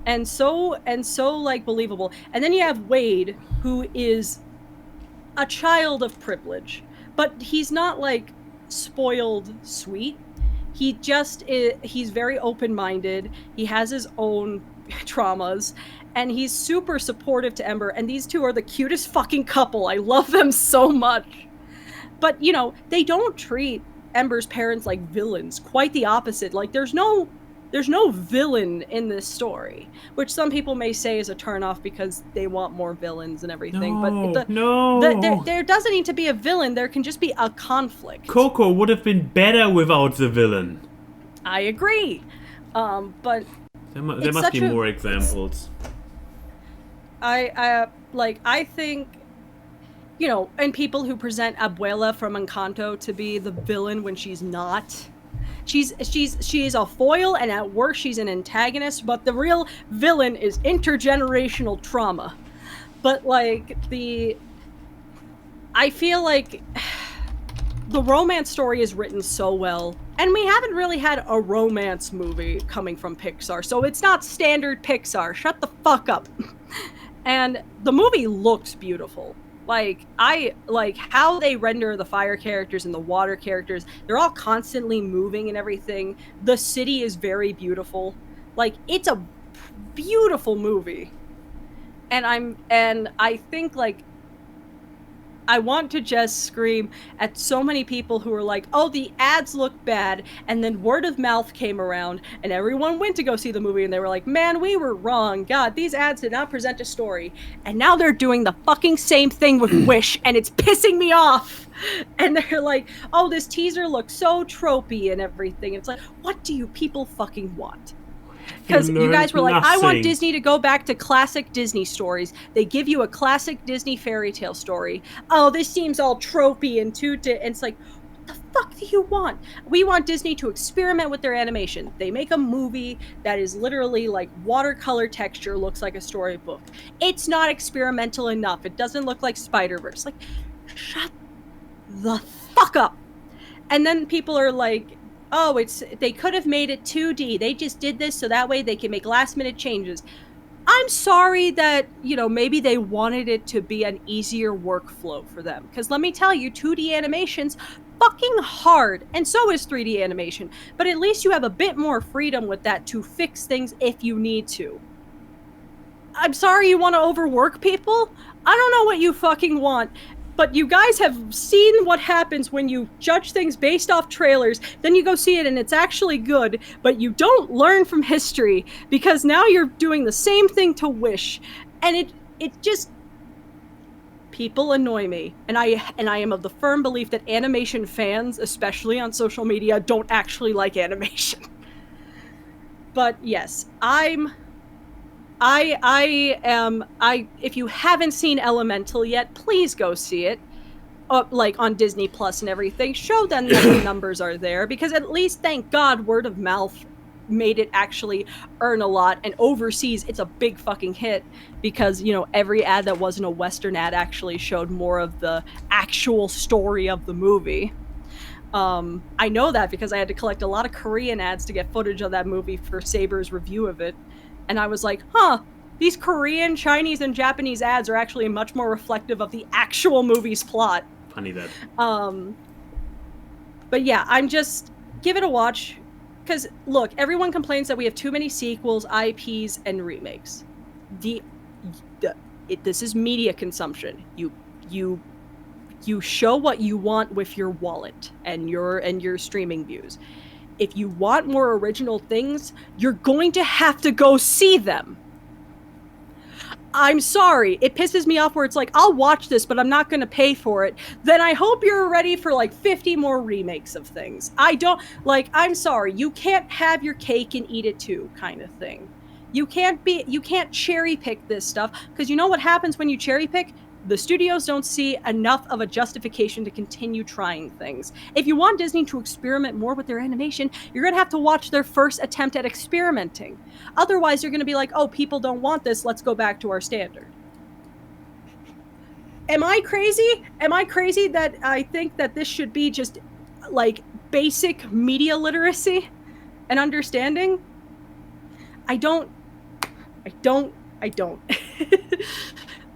and so like believable. And then you have Wade, who is a child of privilege, but he's not like spoiled sweet. He just he's very open-minded. He has his own traumas, and he's super supportive to Ember, and these two are the cutest fucking couple. I love them so much. But, you know, they don't treat Ember's parents like villains. Quite the opposite. Like, there's no villain in this story, which some people may say is a turnoff because they want more villains and everything. There doesn't need to be a villain. There can just be a conflict. Coco would have been better without the villain. I agree. But there must be more examples. I think, you know, and people who present Abuela from Encanto to be the villain when she's not. She's a foil, and at worst she's an antagonist, but the real villain is intergenerational trauma. But like I feel like the romance story is written so well, and we haven't really had a romance movie coming from Pixar, so it's not standard Pixar. Shut the fuck up. And the movie looks beautiful. Like, I like how they render the fire characters and the water characters. They're all constantly moving and everything. The city is very beautiful. Like, it's a beautiful movie. And I think, like, I want to just scream at so many people who are like, oh, the ads look bad, and then word of mouth came around, and everyone went to go see the movie, and they were like, man, we were wrong. God, these ads did not present a story. And now they're doing the fucking same thing with Wish, and it's pissing me off. And they're like, oh, this teaser looks so tropey and everything. It's like, what do you people fucking want? Because you guys were like, I want Disney to go back to classic Disney stories. They give you a classic Disney fairy tale story. Oh, this seems all tropey and and it's like, what the fuck do you want? We want Disney to experiment with their animation. They make a movie that is literally like watercolor texture, looks like a storybook. It's not experimental enough. It doesn't look like Spider-Verse. Like, shut the fuck up. And then people are like, oh, they could have made it 2D. They just did this so that way they can make last minute changes. I'm sorry that, you know, maybe they wanted it to be an easier workflow for them. Because let me tell you, 2D animation's fucking hard. And so is 3D animation. But at least you have a bit more freedom with that to fix things if you need to. I'm sorry you want to overwork people? I don't know what you fucking want. But you guys have seen what happens when you judge things based off trailers, then you go see it and it's actually good, but you don't learn from history because now you're doing the same thing to Wish. And it just... People annoy me. And I am of the firm belief that animation fans, especially on social media, don't actually like animation. But yes, if you haven't seen Elemental yet, please go see it. Like on Disney Plus and everything. Show them that the numbers are there, because at least, thank God, word of mouth made it actually earn a lot, and overseas it's a big fucking hit because, you know, every ad that wasn't a Western ad actually showed more of the actual story of the movie. I know that because I had to collect a lot of Korean ads to get footage of that movie for Saber's review of it. And I was like, these Korean, Chinese, and Japanese ads are actually much more reflective of the actual movie's plot. Funny that. But yeah, give it a watch. Because, look, everyone complains that we have too many sequels, IPs, and remakes. This is media consumption. You show what you want with your wallet and your streaming views. If you want more original things, you're going to have to go see them. I'm sorry, it pisses me off where it's like, I'll watch this, but I'm not going to pay for it. Then I hope you're ready for like 50 more remakes of things. I'm sorry, you can't have your cake and eat it too, kind of thing. You can't cherry pick this stuff, because you know what happens when you cherry pick? The studios don't see enough of a justification to continue trying things. If you want Disney to experiment more with their animation, you're going to have to watch their first attempt at experimenting. Otherwise, you're going to be like, oh, people don't want this, let's go back to our standard. Am I crazy? Am I crazy that I think that this should be just, like, basic media literacy and understanding? I don't.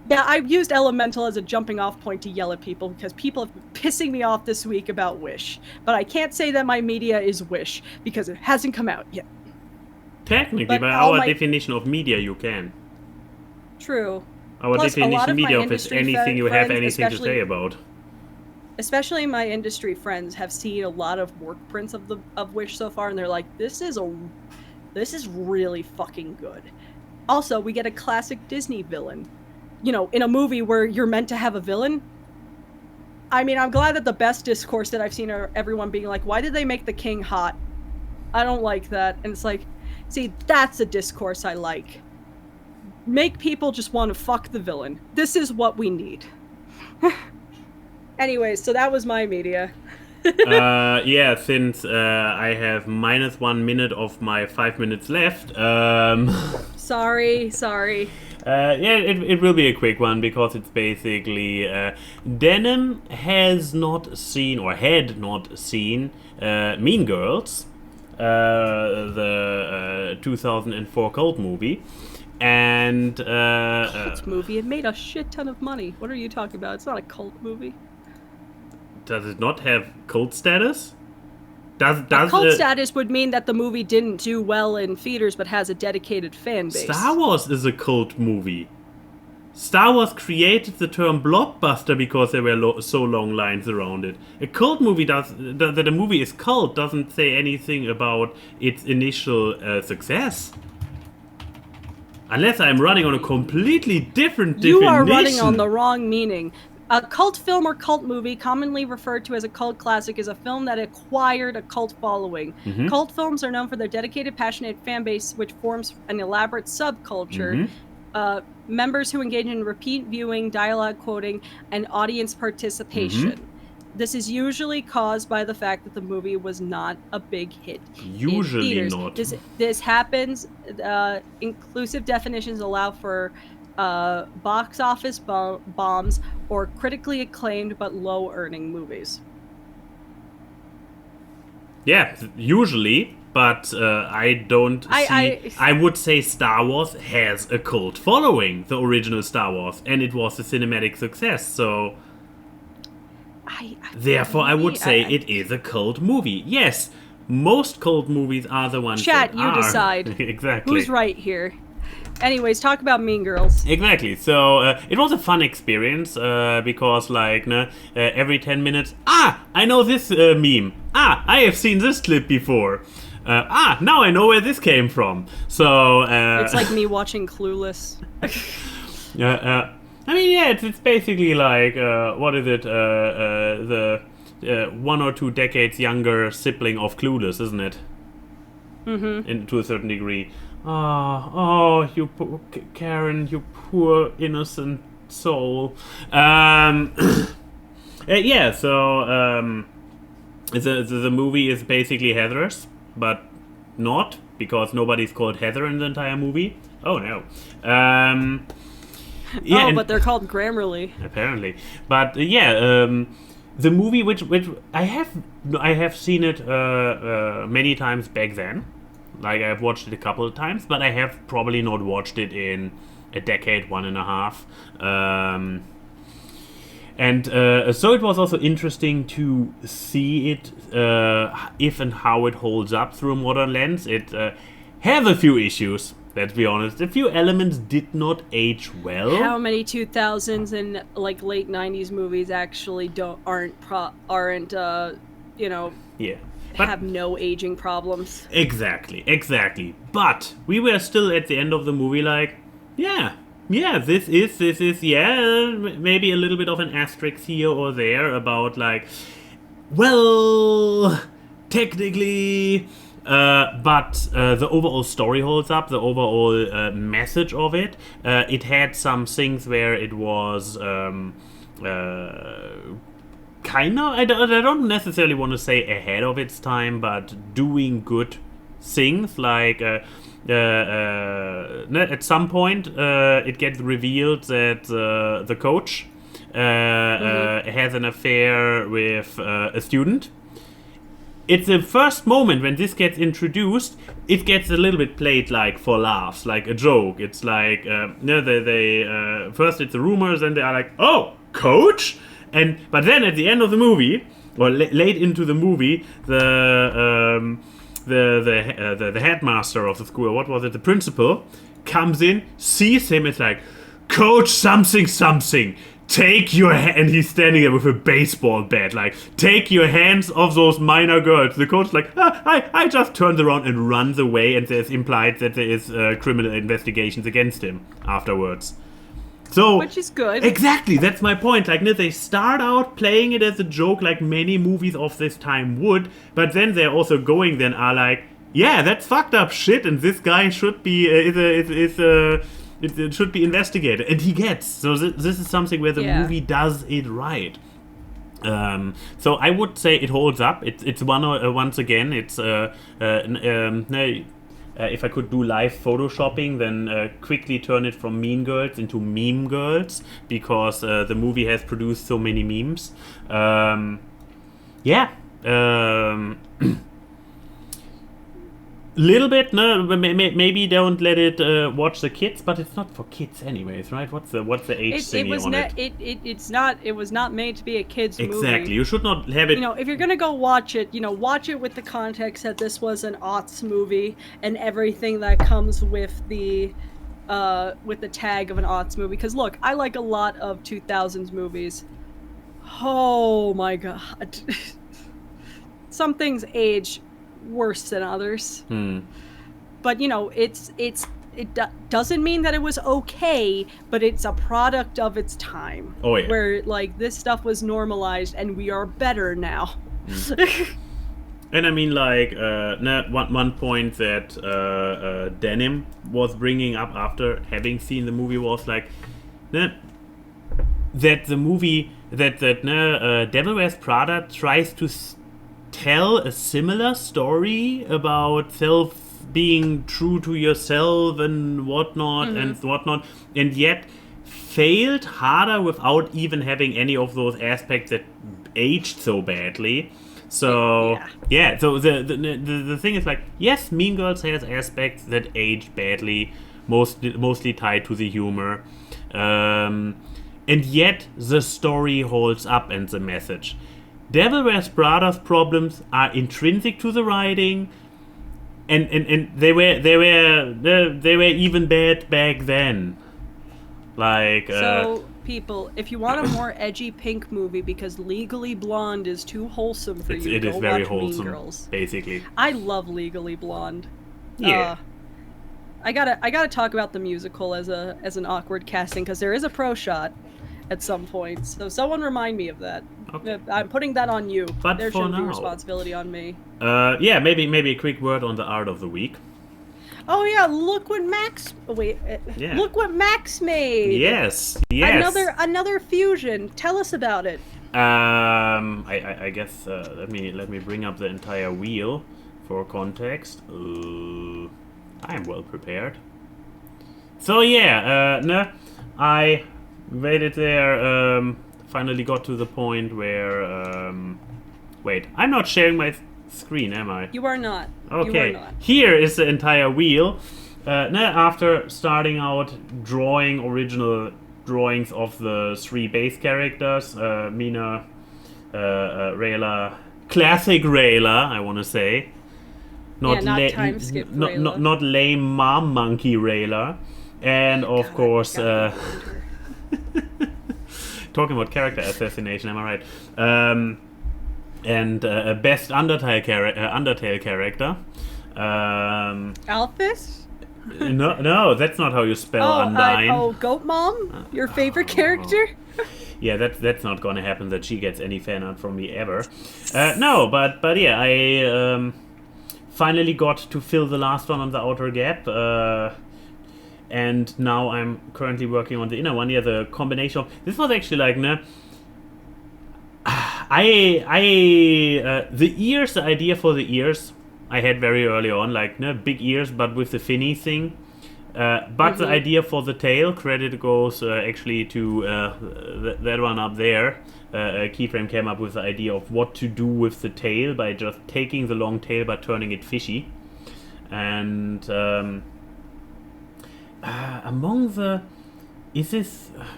Yeah, I've used Elemental as a jumping off point to yell at people because people have been pissing me off this week about Wish. But I can't say that my media is Wish because it hasn't come out yet. Technically, by our definition of media, you can. True. Our Plus, definition of media is anything you have anything to say about. Especially my industry friends have seen a lot of work prints of Wish so far, and they're like, this is really fucking good. Also, we get a classic Disney villain. You know, in a movie where you're meant to have a villain. I mean, I'm glad that the best discourse that I've seen are everyone being like, why did they make the king hot? I don't like that. And it's like, see, that's a discourse I like. Make people just want to fuck the villain. This is what we need. Anyways, so that was my media. Yeah, since I have -1 minute of my 5 minutes left. Sorry. Yeah, it will be a quick one because it's basically Denim has not seen or had not seen Mean Girls, the 2004 cult movie, and cult movie. It made a shit ton of money. What are you talking about? It's not a cult movie. Does it not have cult status? Cult status would mean that the movie didn't do well in theaters but has a dedicated fan base. Star Wars is a cult movie. Star Wars created the term blockbuster because there were so long lines around it. A cult movie that a movie is cult doesn't say anything about its initial success. Unless I'm running on a completely different definition. You are running on the wrong meaning. A cult film or cult movie, commonly referred to as a cult classic, is a film that acquired a cult following. Mm-hmm. Cult films are known for their dedicated, passionate fan base, which forms an elaborate subculture. Mm-hmm. Members who engage in repeat viewing, dialogue quoting, and audience participation. Mm-hmm. This is usually caused by the fact that the movie was not a big hit. Usually in not. This happens. Inclusive definitions allow for box office bombs or critically acclaimed but low-earning movies. Yeah, usually, but I don't see... I would say Star Wars has a cult following, the original Star Wars, and it was a cinematic success, so... Therefore, I would say it is a cult movie. Yes, most cult movies are the ones Chat, that you are. decide. Exactly. Who's right here? Anyways, talk about Mean Girls. Exactly. So it was a fun experience because, like, every 10 minutes, I know this meme. I have seen this clip before. Now I know where this came from. So it's like me watching Clueless. I mean, yeah, it's basically like what is it? The 1 or 2 decades younger sibling of Clueless, isn't it? Mm-hmm. To a certain degree. Oh, you poor Karen, you poor innocent soul. Yeah, so the movie is basically Heathers, but not because nobody's called Heather in the entire movie. Oh no. Yeah, but they're called Grammarly. Apparently, but the movie which I have seen it many times back then. Like, I've watched it a couple of times, but I have probably not watched it in a decade, 1.5. So it was also interesting to see it, if and how it holds up through a modern lens. It has a few issues, let's be honest. A few elements did not age well. How many 2000s and, like, late 90s movies actually aren't Yeah. Have no aging problems. Exactly. But we were still at the end of the movie like, yeah, this is maybe a little bit of an asterisk here or there about like, well, technically, but the overall story holds up. The overall message of it. It had some things where it was kind of. I don't necessarily want to say ahead of its time, but doing good things like. At some point, it gets revealed that the coach has an affair with a student. It's the first moment when this gets introduced. It gets a little bit played like for laughs, like a joke. It's like they first it's the rumors, and they are like, "Oh, coach," but then at the end of the movie, or late into the movie, the headmaster of the school, what was it, the principal, comes in, sees him, it's like, "Coach something, take your and he's standing there with a baseball bat, like, "Take your hands off those minor girls." The coach like, I just turns around and runs away, and there's implied that there is criminal investigations against him afterwards. So, which is good. Exactly, that's my point. Like, they start out playing it as a joke, like many movies of this time would, but then they're also going then are like, yeah, that's fucked up shit, and this guy should be it should be investigated, and he gets. So this is something where the movie does it right. So I would say it holds up. It's once again, it's if I could do live photoshopping, then quickly turn it from Mean Girls into Meme Girls, because the movie has produced so many memes. Little bit, no. Maybe don't let it watch the kids, but it's not for kids anyways, right? What's the age thingy on it? It's not. It was not made to be a kids movie. Exactly. You should not have it. If you're gonna go watch it, watch it with the context that this was an aughts movie and everything that comes with the tag of an aughts movie. Because look, I like a lot of 2000s movies. Oh my god, some things age worse than others. But it doesn't mean that it was okay, but it's a product of its time. Oh yeah. Where like this stuff was normalized and we are better now. And I mean, like, one point that Denim was bringing up after having seen the movie was like, that the movie that Devil Wears Prada tries to tell a similar story about being true to yourself and whatnot, and yet failed harder without even having any of those aspects that aged so badly. So so the thing is like, yes, Mean Girls has aspects that aged badly, mostly tied to the humor, and yet the story holds up and the message. Devil Wears Prada's problems are intrinsic to the writing, and they were even bad back then. Like so, people, if you want a more edgy pink movie because Legally Blonde is too wholesome for you, it is go very watch wholesome, Mean Girls. basically. I love Legally Blonde. Yeah. I gotta talk about the musical as an awkward casting, because there is a pro shot at some point. So someone remind me of that. Okay. I'm putting that on you. But there for shouldn't be now, responsibility on me. Maybe a quick word on the art of the week. Oh yeah, look what Max. Look what Max made. Yes. Another fusion. Tell us about it. I guess let me bring up the entire wheel for context. I'm well prepared. So I waited there. Finally got to the point where. Wait, I'm not sharing my screen, am I? You are not. Okay. You are not. Here is the entire wheel. After starting out drawing original drawings of the three base characters, Mina, Rayla, classic Rayla, I want to say. Not time skip Rayla. Not lame mom monkey Rayla, and of course. Talking about character assassination, am I right? And best Undertale character. Alphys? No, that's not how you spell Undyne. Goat Mom, your favorite character. Yeah, that's not gonna happen. That she gets any fan art from me ever. No, but yeah, I finally got to fill the last one on the outer gap. And now I'm currently working on the inner one. Yeah, the combination of this was actually like, the ears, the idea for the ears I had very early on, like big ears but with the finny thing. But the idea for the tail, credit goes actually to that one up there. Keyframe came up with the idea of what to do with the tail by just taking the long tail but turning it fishy. And among the...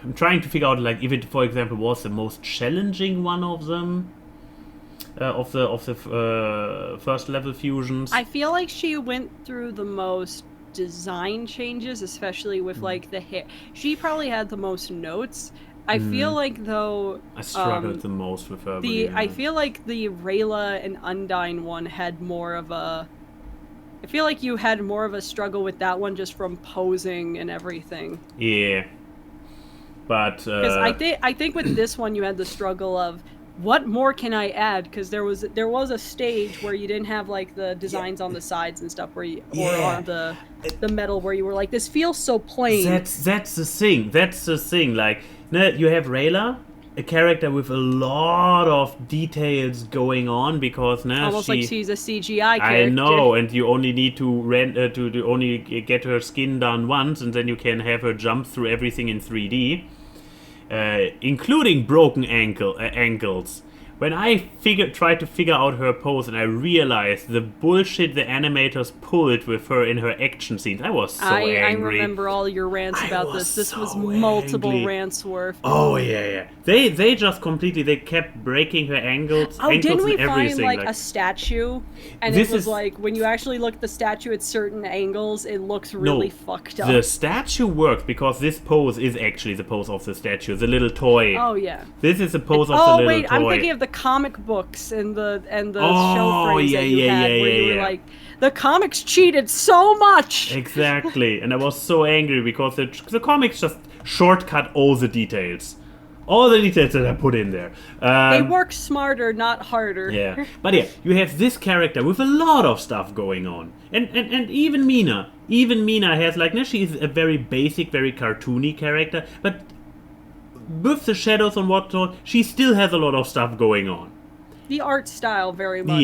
I'm trying to figure out, like, if it, for example, was the most challenging one of them, of the first level fusions. I feel like she went through the most design changes, especially with like the hair. She probably had the most notes. I feel like though I struggled the most with her. I feel like the Rayla and Undyne one had more of a... I feel like you had more of a struggle with that one just from posing and everything. Yeah. But because I think with this one you had the struggle of what more can I add, because there was a stage where you didn't have like the designs on the sides and stuff where you, or on the metal where you were like, this feels so plain. That's the thing. Like, you have Rayla, a character with a lot of details going on, because almost like she's a CGI character. I know, and you only need to to only get her skin done once, and then you can have her jump through everything in 3D, including broken ankles. When I tried to figure out her pose, and I realized the bullshit the animators pulled with her in her action scenes, I was so angry. I remember all your rants about this. This was multiple angry. Rants worth. Oh yeah. They just completely, they kept breaking her ankles. Didn't we and everything. find like a statue? And it was like, when you actually look at the statue at certain angles, it looks really fucked up. The statue works because this pose is actually the pose of the statue, the little toy. Oh yeah. This is the pose of the little toy. Oh wait, I'm thinking of the comic books and the show frames that you had where you were like, the comics cheated so much. Exactly, and I was so angry because the comics just shortcut all the details. All the details that I put in there. They work smarter, not harder. Yeah, but yeah, you have this character with a lot of stuff going on. And even Mina has, like, she's a very basic, very cartoony character, but with the shadows and whatnot, she still has a lot of stuff going on. The art style very much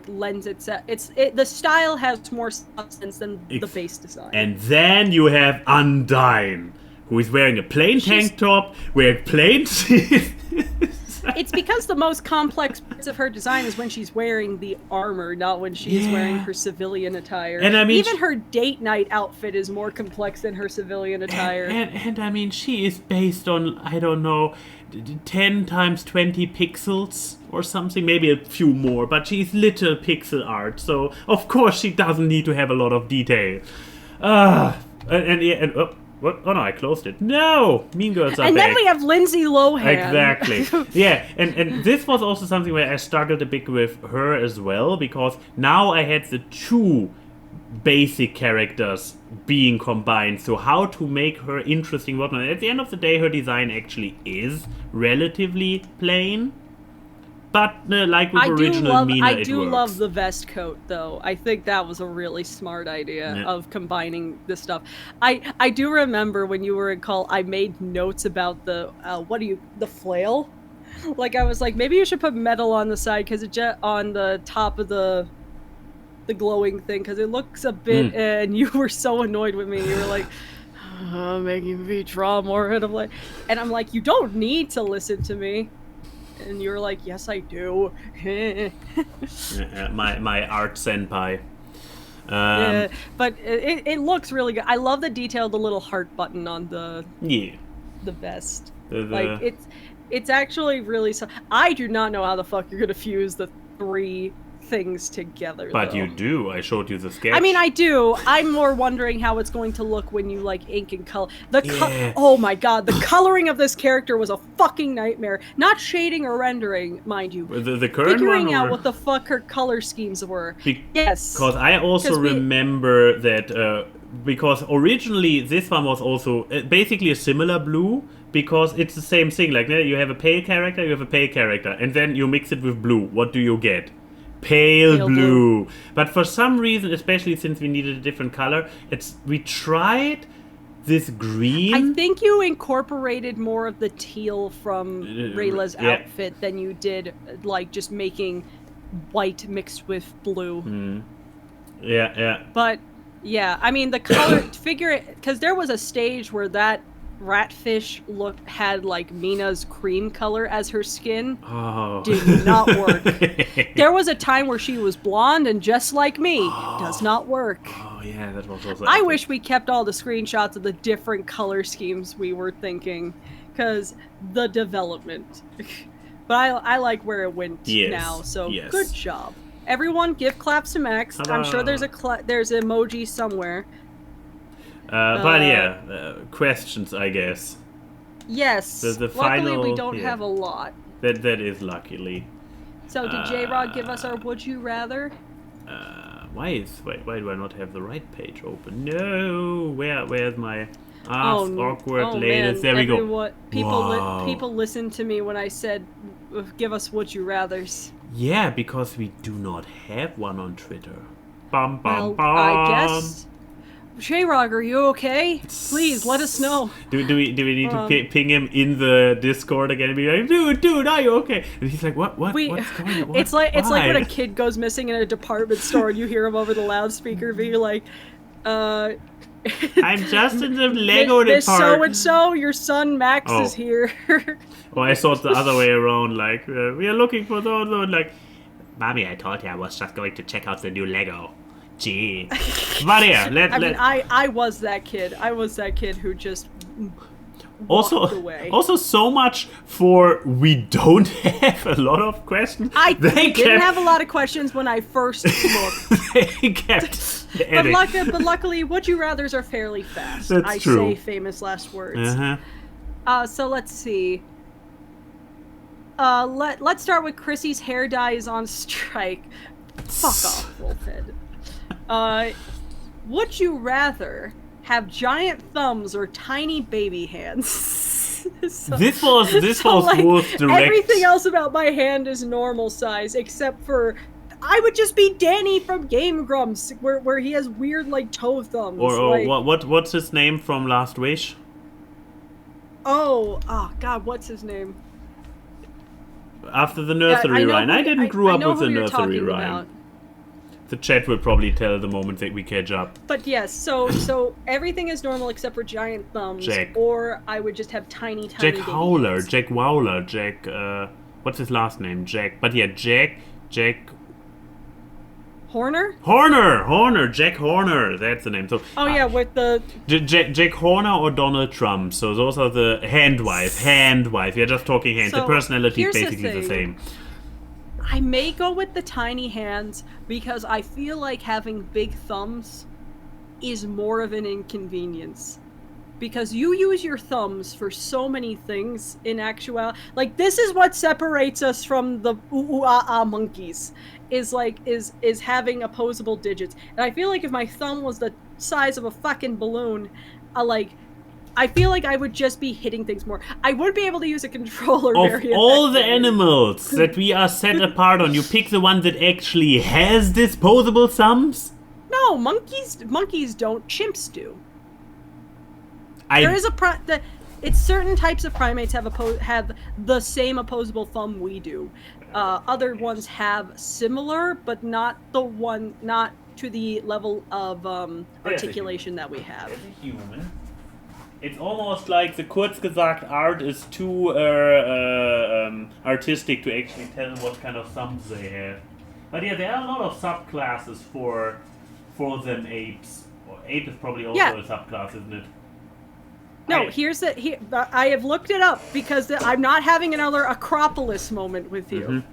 lends itself. The style has more substance than the base design. And then you have Undyne, who is wearing a plain tank top, wearing plain teeth. It's because the most complex parts of her design is when she's wearing the armor, not when she's wearing her civilian attire. And I mean, even her date night outfit is more complex than her civilian attire. And I mean, she is based on, I don't know, 10 times 20 pixels or something, maybe a few more, but she's little pixel art, so of course she doesn't need to have a lot of detail. What? Oh no, I closed it. No! Mean Girls are back. And then we have Lindsay Lohan. Exactly. Yeah, and this was also something where I struggled a bit with her as well, because now I had the two basic characters being combined. So how to make her interesting, whatnot. At the end of the day, her design actually is relatively plain. But like with original Mina, I it do works. love the vest coat, though. I think that was a really smart idea of combining this stuff. I do remember when you were in call, I made notes about the the flail. Like, I was like, maybe you should put metal on the side, because it on the top of the glowing thing, because it looks a bit. And you were so annoyed with me. You were like, making me draw more, and I'm like, you don't need to listen to me. And you were like, yes, I do. my art senpai. But it looks really good. I love the detail, the little heart button on the vest. Like, it's actually really... I do not know how the fuck you're going to fuse the three things together, But though. You do. I showed you the sketch. I mean, I do. I'm more wondering how it's going to look when you, like, ink and color. Oh my god, the coloring of this character was a fucking nightmare. Not shading or rendering, mind you. The current Figuring one, out what the fuck her color schemes were. Yes. Because I also remember that because originally this one was also basically a similar blue, because it's the same thing. Like, you have a pale character, you have a pale character, and then you mix it with blue. What do you get? Pale blue. But for some reason, especially since we needed a different color, we tried this green. I think you incorporated more of the teal from Rayla's outfit than you did, like, just making white mixed with blue. Yeah. But yeah, I mean, the color figure, because there was a stage where that ratfish had like Mina's cream color as her skin. Did not work. There was a time where she was blonde and just like me. Does not work. Oh yeah, that was also. I wish we kept all the screenshots of the different color schemes we were thinking, because the development. But I like where it went now. So good job, everyone. Give claps to Max. I'm sure there's there's an emoji somewhere. But questions, I guess. Yes. The luckily, final, we don't have a lot. That is luckily. So did J-Rod give us our would you rather? Why do I not have the right page open? No, where's my awkward latest? There we go. People listened to me when I said, "Give us would you rather's." Yeah, because we do not have one on Twitter. Bum bum bum. I guess. J-Rod, are you okay? Please let us know. Do we need to ping him in the Discord again and be like, dude, are you okay? And he's like, what's going on? It's like when a kid goes missing in a department store and you hear him over the loudspeaker being like, I'm just in the Lego department. So and so, your son Max is here. Well, I thought the other way around. Like, we are looking for those. Like, Mommy, I told you I was just going to check out the new Lego. Gee. But yeah, I was that kid. I was that kid who just walked away. Also, so much for we don't have a lot of questions. They didn't have a lot of questions when I first looked. They kept but luckily, would you rather's are fairly fast. That's true. Say famous last words. So let's see. Let's start with Chrissy's hair dye is on strike. Fuck off, Wolfhead. Would you rather have giant thumbs or tiny baby hands? This was Wolf's direct. Everything else about my hand is normal size, except for I would just be Danny from Game Grumps, where he has weird like toe thumbs. Or what's his name from Last Wish? Oh God, what's his name? After the nursery rhyme. I didn't grow up with the nursery rhyme. The chat will probably tell the moment that we catch up. But yes, so everything is normal except for giant thumbs. Jack. Or I would just have tiny Jack Howler, hands. Jack Wowler, Jack, what's his last name? Jack, but yeah, Jack... Horner, Jack Horner, that's the name. So, with the... Jack Horner or Donald Trump, so those are the hand-wise, we're just talking hands, the personality is basically the same. I may go with the tiny hands because I feel like having big thumbs is more of an inconvenience. Because you use your thumbs for so many things in actuality. Like, this is what separates us from the monkeys. Is having opposable digits. And I feel like if my thumb was the size of a fucking balloon, I feel like I would just be hitting things more. I would be able to use a controller Of all the animals that we are set apart on, you pick the one that actually has disposable thumbs? No, monkeys don't. Chimps do. It's certain types of primates have the same opposable thumb we do. Other ones have similar, but not to the level of articulation that we have. As a human. It's almost like the Kurzgesagt art is too artistic to actually tell what kind of thumbs they have. But yeah, there are a lot of subclasses for them apes. Or ape is probably also a subclass, isn't it? No, I have looked it up because I'm not having another Acropolis moment with you.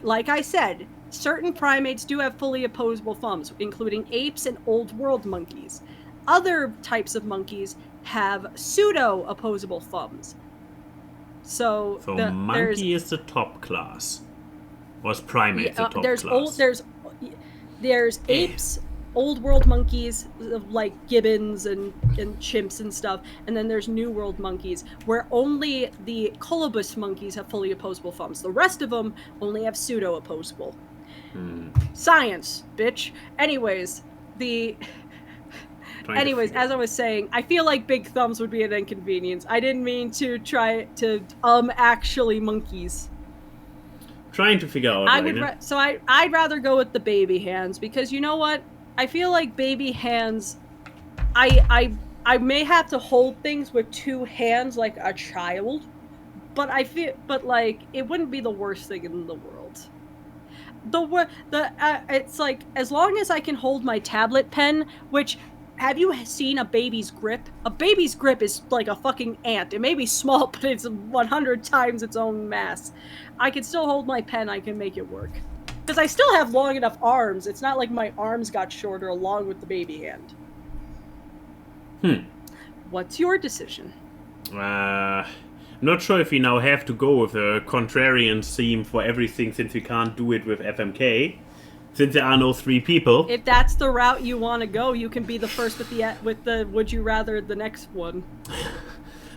Like I said, certain primates do have fully opposable thumbs, including apes and old world monkeys. Other types of monkeys have pseudo-opposable thumbs. So monkey is the top class. Or is primate the top class? There's apes, old world monkeys like gibbons and chimps and stuff, and then there's new world monkeys where only the colobus monkeys have fully opposable thumbs. The rest of them only have pseudo opposable. Science, bitch. Anyways, as I was saying, I feel like big thumbs would be an inconvenience. I didn't mean to try to actually monkeys. Trying to figure out. I'd rather go with the baby hands, because you know what? I feel like baby hands, I may have to hold things with two hands like a child, but like it wouldn't be the worst thing in the world. It's like, as long as I can hold my tablet pen, which, have you seen a baby's grip? A baby's grip is like a fucking ant. It may be small, but it's 100 times its own mass. I can still hold my pen, I can make it work. Because I still have long enough arms. It's not like my arms got shorter along with the baby hand. What's your decision? Not sure if we now have to go with a contrarian theme for everything, since we can't do it with FMK, since there are no 3 people. If that's the route you want to go, you can be the first with the would you rather the next one.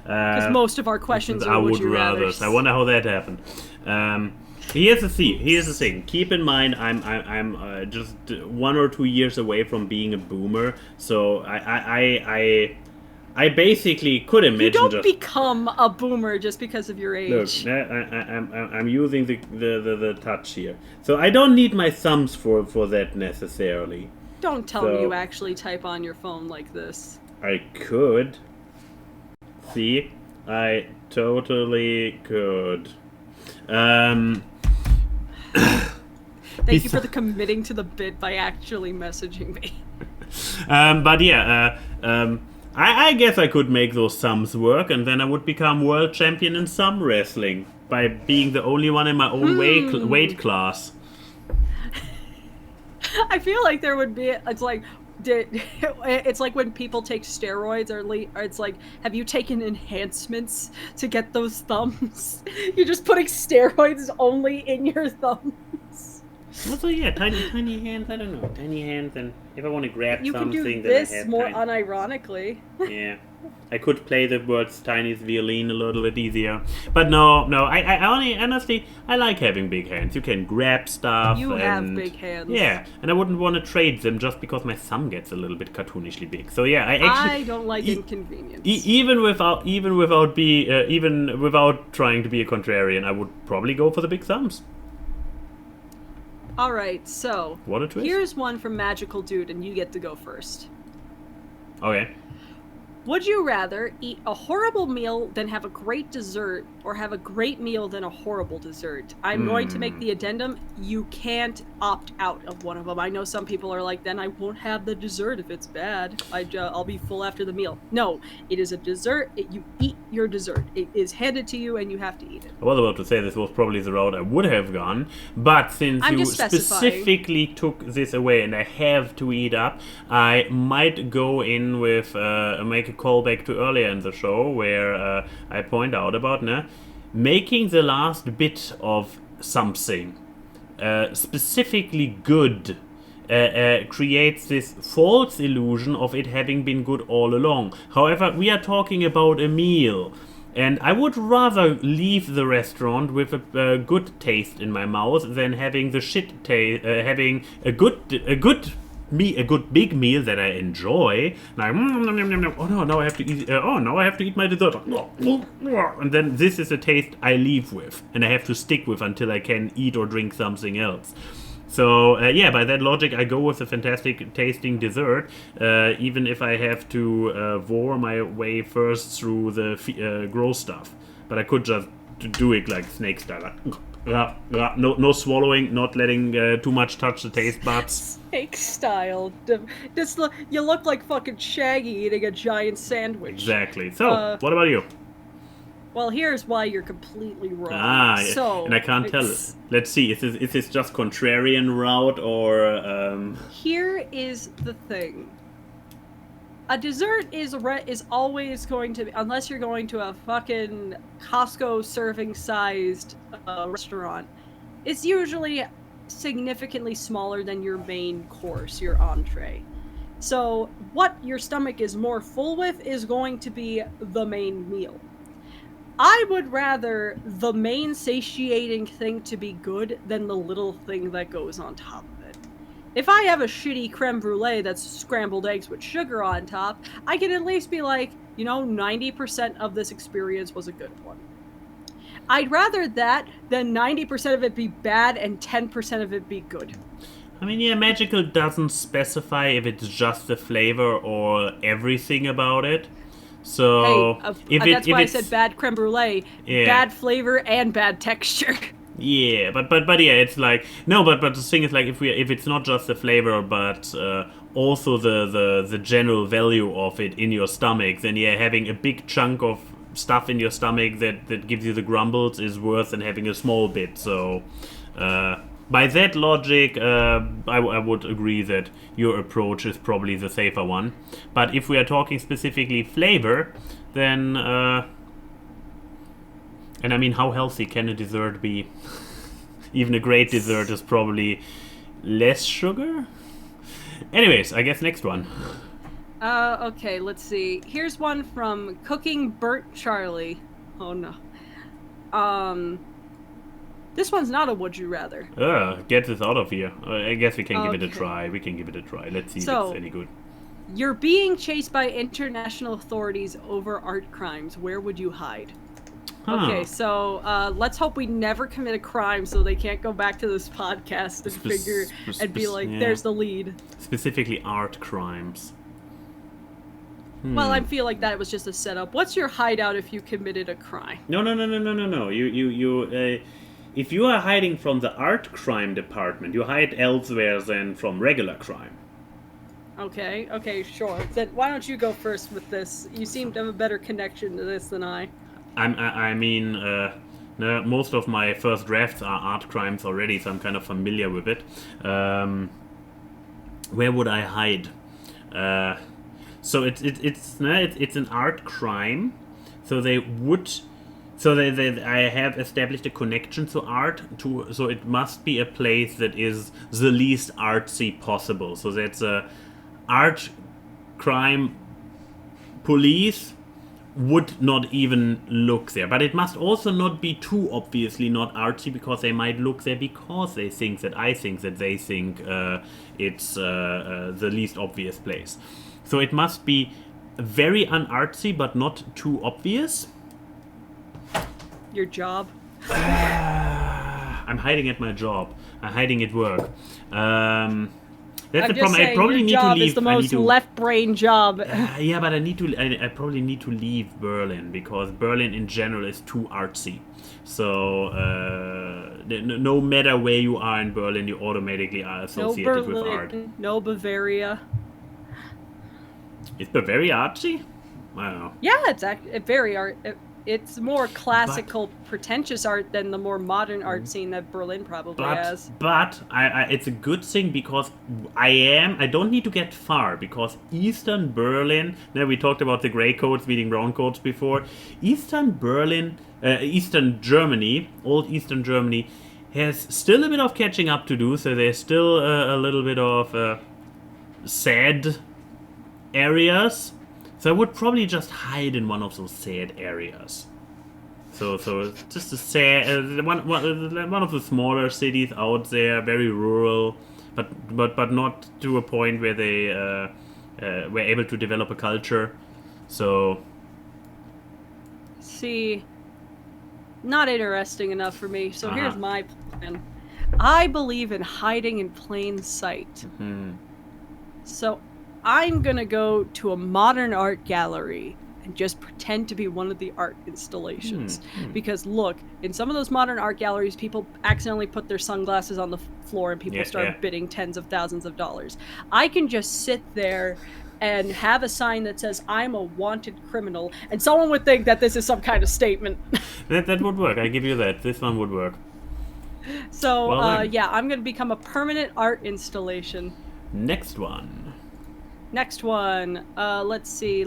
Because most of our questions are would you rather. I wonder how that happened. Here's the thing. Keep in mind, I'm just 1 or 2 years away from being a boomer, so I basically could imagine. You don't become a boomer just because of your age. Look, I'm using the touch here, so I don't need my thumbs for that necessarily. Don't tell me you actually type on your phone like this. I could. See, I totally could. Thank you for the committing to the bit by actually messaging me. But yeah, I guess I could make those sums work, and then I would become world champion in sum wrestling by being the only one in my own weight class. I feel like there would be. It's like when people take steroids, or it's like, have you taken enhancements to get those thumbs? You're just putting steroids only in your thumbs. Also, yeah, tiny hands. I don't know, tiny hands, and if I want to grab you something, can do then this I have more unironically. Yeah, I could play the world's tiniest violin a little bit easier, but no. I honestly like having big hands. You can grab stuff. You have big hands. Yeah, and I wouldn't want to trade them just because my thumb gets a little bit cartoonishly big. So yeah, I don't like inconvenience. Even without trying to be a contrarian, I would probably go for the big thumbs. Alright, so what a twist. Here's one from Magical Dude, and you get to go first. Okay. Would you rather eat a horrible meal than have a great dessert, or have a great meal than a horrible dessert? I'm going to make the addendum, you can't opt out of one of them. I know some people are like, then I won't have the dessert if it's bad. I'll be full after the meal. No, it is a dessert. You eat your dessert. It is handed to you and you have to eat it. I was about to say this was probably the route I would have gone, but since you specifically took this away and I have to eat up, I might go in with, make a callback to earlier in the show where I point out about making the last bit of something specifically good creates this false illusion of it having been good all along. However, we are talking about a meal, and I would rather leave the restaurant with a good taste in my mouth than having the shit taste, having a good big meal that I enjoy. Like, oh no, now I have to eat. Now I have to eat my dessert. And then this is a taste I leave with, and I have to stick with until I can eat or drink something else. So yeah, by that logic, I go with a fantastic tasting dessert, even if I have to bore my way first through the gross stuff. But I could just do it like snake style. No swallowing, not letting too much touch the taste buds. Snake style. You look like fucking Shaggy eating a giant sandwich. Exactly. So, what about you? Well, here's why you're completely wrong. So, and I can't tell it. Let's see. Is this just contrarian route or? Here is the thing. A dessert is always going to be, unless you're going to a fucking Costco serving-sized restaurant, it's usually significantly smaller than your main course, your entree. So what your stomach is more full with is going to be the main meal. I would rather the main satiating thing to be good than the little thing that goes on top of it. If I have a shitty creme brulee that's scrambled eggs with sugar on top, I can at least be like, 90% of this experience was a good one. I'd rather that than 90% of it be bad and 10% of it be good. I mean, yeah, magical doesn't specify if it's just the flavor or everything about it. So that's why I said bad creme brulee, bad flavor and bad texture. Yeah, but yeah, it's like no, but the thing is like if it's not just the flavor, but also the general value of it in your stomach, then yeah, having a big chunk of stuff in your stomach that gives you the grumbles is worse than having a small bit. So by that logic, I would agree that your approach is probably the safer one. But if we are talking specifically flavor, then and I mean, how healthy can a dessert be? Even a great dessert is probably less sugar. Anyways, I guess next one. Okay, let's see. Here's one from Cooking Burnt Charlie. Oh no. This one's not a would you rather. Get this out of here. I guess we can give it a try. Let's see if it's any good. You're being chased by international authorities over art crimes. Where would you hide? Okay, so let's hope we never commit a crime so they can't go back to this podcast and be like, there's the lead. Specifically art crimes. Well, I feel like that was just a setup. What's your hideout if you committed a crime? No. You if you are hiding from the art crime department, you hide elsewhere than from regular crime. Okay, sure. Then why don't you go first with this? You seem to have a better connection to this than I. I mean, most of my first drafts are art crimes already, so I'm kind of familiar with it. Where would I hide? So it's an art crime. So they would. So I have established a connection to art. So it must be a place that is the least artsy possible. So that's a art crime police would not even look there. But it must also not be too obviously not artsy, because they might look there because they think that they think it's the least obvious place. So it must be very unartsy but not too obvious. Your job? I'm hiding at my job. I'm hiding at work. That's the problem. I probably need to leave. Is the most left brain job. Yeah, but I probably need to leave Berlin, because Berlin in general is too artsy. So no matter where you are in Berlin, you automatically are associated with art. No Bavaria. Is Bavaria artsy? I don't know. Yeah, it's very art. It's more classical, pretentious art than the more modern art scene that Berlin probably has. But it's a good thing, because I don't need to get far, because Eastern Berlin, we talked about the gray coats meeting brown coats before. Eastern Germany, old Eastern Germany, has still a bit of catching up to do, so there's still a little bit of sad areas. So I would probably just hide in one of those sad areas. So just a sad one of the smaller cities out there, very rural, but not to a point where they were able to develop a culture. So see, not interesting enough for me. So here's my plan. I believe in hiding in plain sight. Mm-hmm. So I'm gonna go to a modern art gallery and just pretend to be one of the art installations. Because look, in some of those modern art galleries, people accidentally put their sunglasses on the floor and people start bidding tens of thousands of dollars. I can just sit there and have a sign that says I'm a wanted criminal, and someone would think that this is some kind of statement. that would work. I give you that. This one would work. So I'm gonna become a permanent art installation. Next one. Let's see.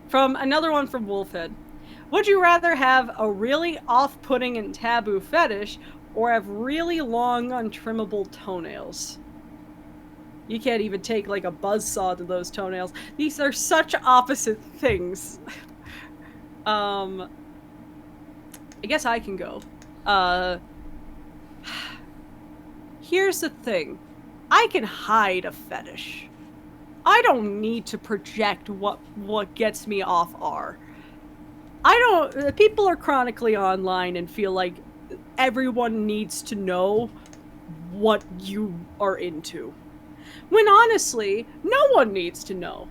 From another one from Wolfhead. Would you rather have a really off-putting and taboo fetish, or have really long, untrimmable toenails. You can't even take like a buzzsaw to those toenails. These are such opposite things. I guess I can go. Here's the thing. I can hide a fetish. I don't need to project what gets me off R. People are chronically online and feel like everyone needs to know what you are into. When honestly, no one needs to know.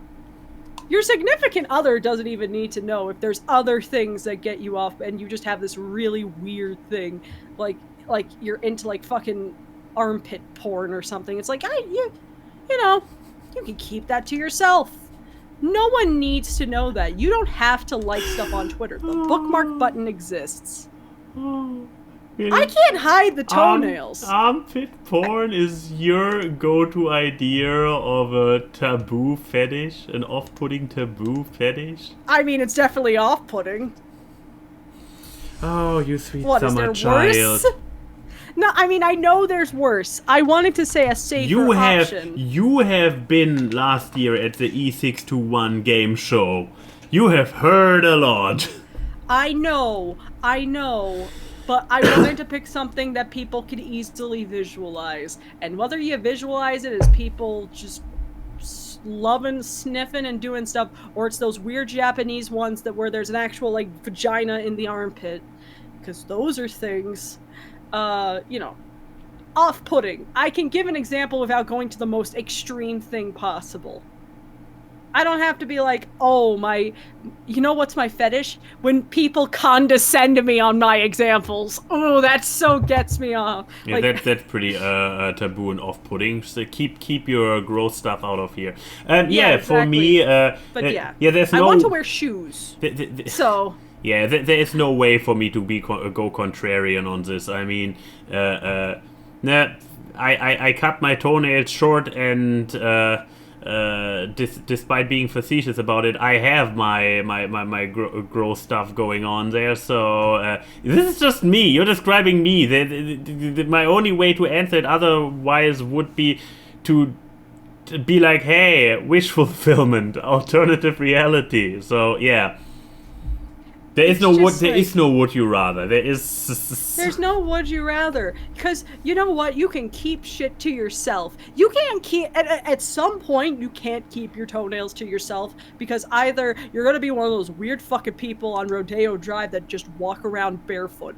Your significant other doesn't even need to know if there's other things that get you off and you just have this really weird thing. Like you're into like fucking armpit porn or something. It's like, you can keep that to yourself. No one needs to know that. You don't have to like stuff on Twitter. The bookmark button exists. I can't hide the toenails. Armpit porn is your go-to idea of a taboo fetish? An off-putting taboo fetish? I mean, it's definitely off-putting. Oh, you sweet what, summer is there child. Worse? No, I mean, I know there's worse. I wanted to say a safer option. You have been last year at the E621 game show. You have heard a lot. I know. But I wanted to pick something that people could easily visualize. And whether you visualize it as people just loving, sniffing, and doing stuff, or it's those weird Japanese ones where there's an actual, like, vagina in the armpit. Because those are things, off-putting. I can give an example without going to the most extreme thing possible. I don't have to be like, what's my fetish? When people condescend to me on my examples. Oh, that so gets me off. Yeah, like, that's pretty taboo and off-putting. So keep your gross stuff out of here. Exactly. For me, there's no. I want to wear shoes. So. Yeah, there is no way for me to go contrarian on this. I mean, I cut my toenails short and. Despite being facetious about it, I have my gross stuff going on there. So this is just me. You're describing me. My only way to answer it otherwise would be to be like, hey, wish fulfillment, alternative reality. So yeah. There is no would you rather. There's no would you rather, because you know what? You can keep shit to yourself. You can't keep at some point. You can't keep your toenails to yourself because either you're gonna be one of those weird fucking people on Rodeo Drive that just walk around barefoot,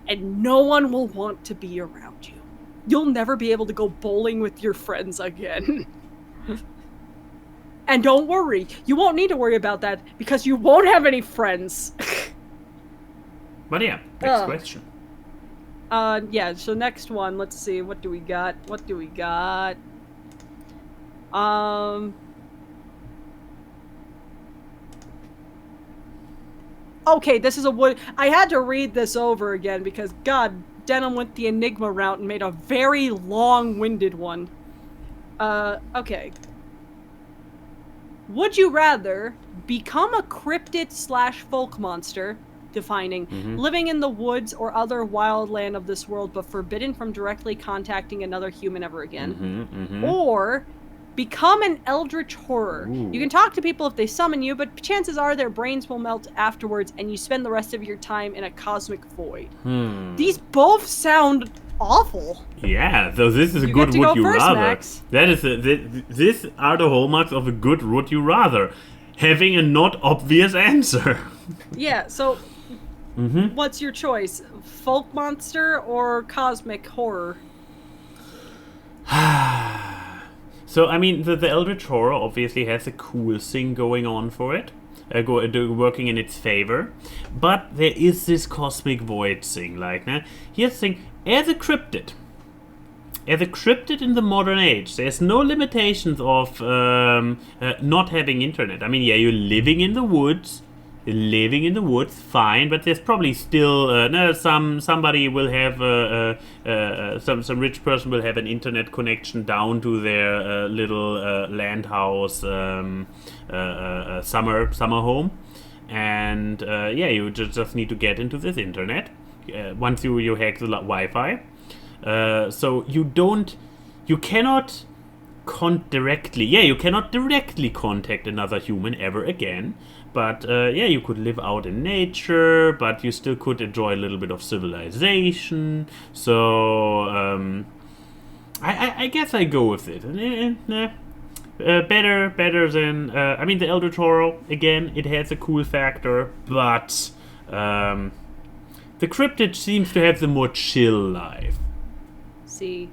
and no one will want to be around you. You'll never be able to go bowling with your friends again. And don't worry, you won't need to worry about that because you won't have any friends. But yeah, next question. So next one, let's see, what do we got? Okay, this is I had to read this over again because, God, Denim went the Enigma route and made a very long-winded one. Okay. Would you rather become a cryptid/folk monster, defining, living in the woods or other wild land of this world but forbidden from directly contacting another human ever again, or become an eldritch horror? Ooh. You can talk to people if they summon you, but chances are their brains will melt afterwards and you spend the rest of your time in a cosmic void. These both sound awful. Yeah, so this is a good would you rather. Max. These are the hallmarks of a good would you rather. Having a not obvious answer. Yeah, so what's your choice? Folk monster or cosmic horror? So, I mean, the Eldritch Horror obviously has a cool thing going on for it. Working in its favor. But there is this cosmic void thing. Here's the thing. As a cryptid in the modern age, there's no limitations of not having internet. I mean, yeah, you're living in the woods, fine, but there's probably still somebody will have some rich person will have an internet connection down to their little land house summer home, and you just need to get into this internet. once you hack the Wi-Fi. So you cannot directly contact another human ever again. But you could live out in nature, but you still could enjoy a little bit of civilization. So I guess I go with it. Better than the Elder Toro. Again, it has a cool factor, but the cryptid seems to have the more chill life. See,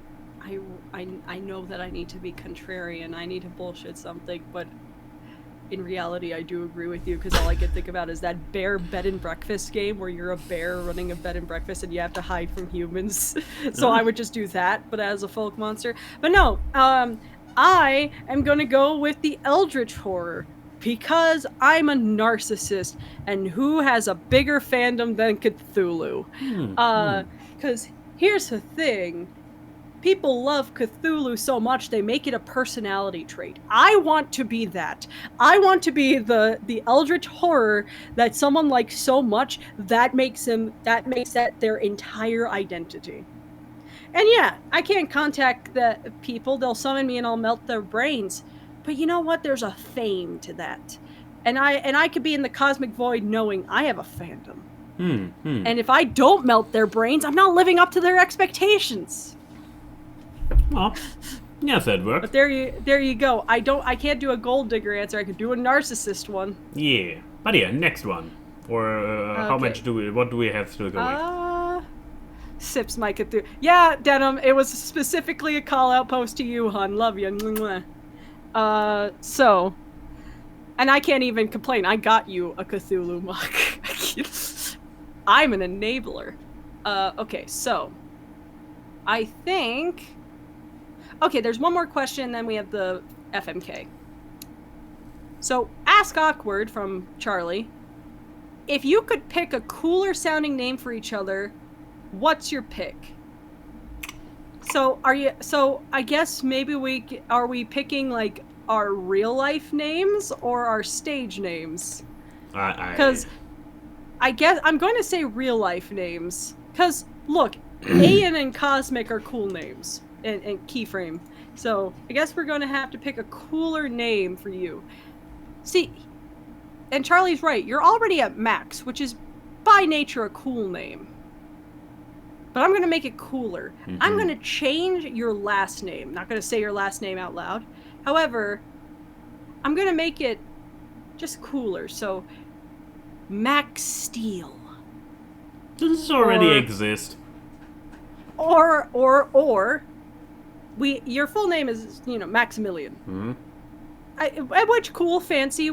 I know that I need to be contrarian. I need to bullshit something, but in reality, I do agree with you, because all I can think about is that bear bed and breakfast game where you're a bear running a bed and breakfast and you have to hide from humans. So I would just do that, but as a folk monster. But no, I am going to go with the Eldritch Horror, because I'm a narcissist, and who has a bigger fandom than Cthulhu? Because here's the thing. People love Cthulhu so much they make it a personality trait. I want to be that. I want to be the Eldritch Horror that someone likes so much that makes that their entire identity. And yeah, I can't contact the people. They'll summon me and I'll melt their brains. But you know what? There's a fame to that. And I could be in the cosmic void knowing I have a fandom. And if I don't melt their brains, I'm not living up to their expectations. Well, yes, that works. But there you go. I can't do a gold digger answer. I could do a narcissist one. Yeah. But yeah, next one. Or how much what do we have to go with? Sips my Cthulhu. Yeah, Denim, it was specifically a call out post to you, hon. Love you. So, and I can't even complain. I got you a Cthulhu mug. I'm an enabler. Okay, so I think. Okay, there's one more question, then we have the FMK. So, Ask Awkward from Charlie. If you could pick a cooler sounding name for each other, what's your pick? So, I guess maybe are we picking like our real life names or our stage names? Because I guess I'm going to say real life names. Because, look, Aeon and Cosmic are cool names. And Keyframe. So, I guess we're going to have to pick a cooler name for you. See, and Charlie's right. You're already at Max, which is by nature a cool name. But I'm going to make it cooler. I'm going to change your last name. I'm not going to say your last name out loud. However, I'm going to make it just cooler. So, Max Steel. Does this already exist? Or your full name is, Maximilian. Which cool, fancy,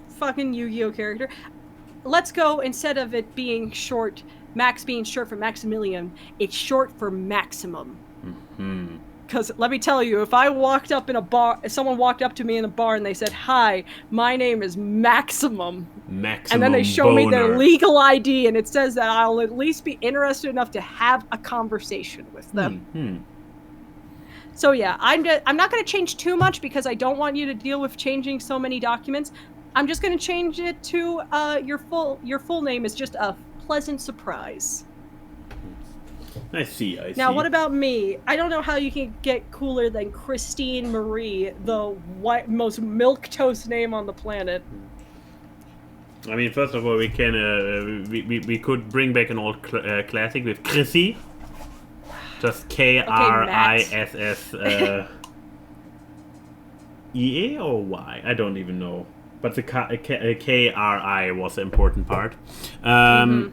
fucking Yu-Gi-Oh character. Let's go, instead of it being short, Max being short for Maximilian, it's short for Maximum. Because let me tell you, if I walked up in a bar, if someone walked up to me in a bar and they said, "Hi, my name is Maximum," and then they show me their legal ID and it says that, I'll at least be interested enough to have a conversation with them. So yeah, I'm not going to change too much because I don't want you to deal with changing so many documents. I'm just going to change it to your full name is just a pleasant surprise. I see. Now, what about me? I don't know how you can get cooler than Christine Marie, the most milquetoast name on the planet. I mean, first of all, we can we could bring back an old classic with Chrissy. Just Kriss EA or Y? I don't even know. But the KRI was the important part. No.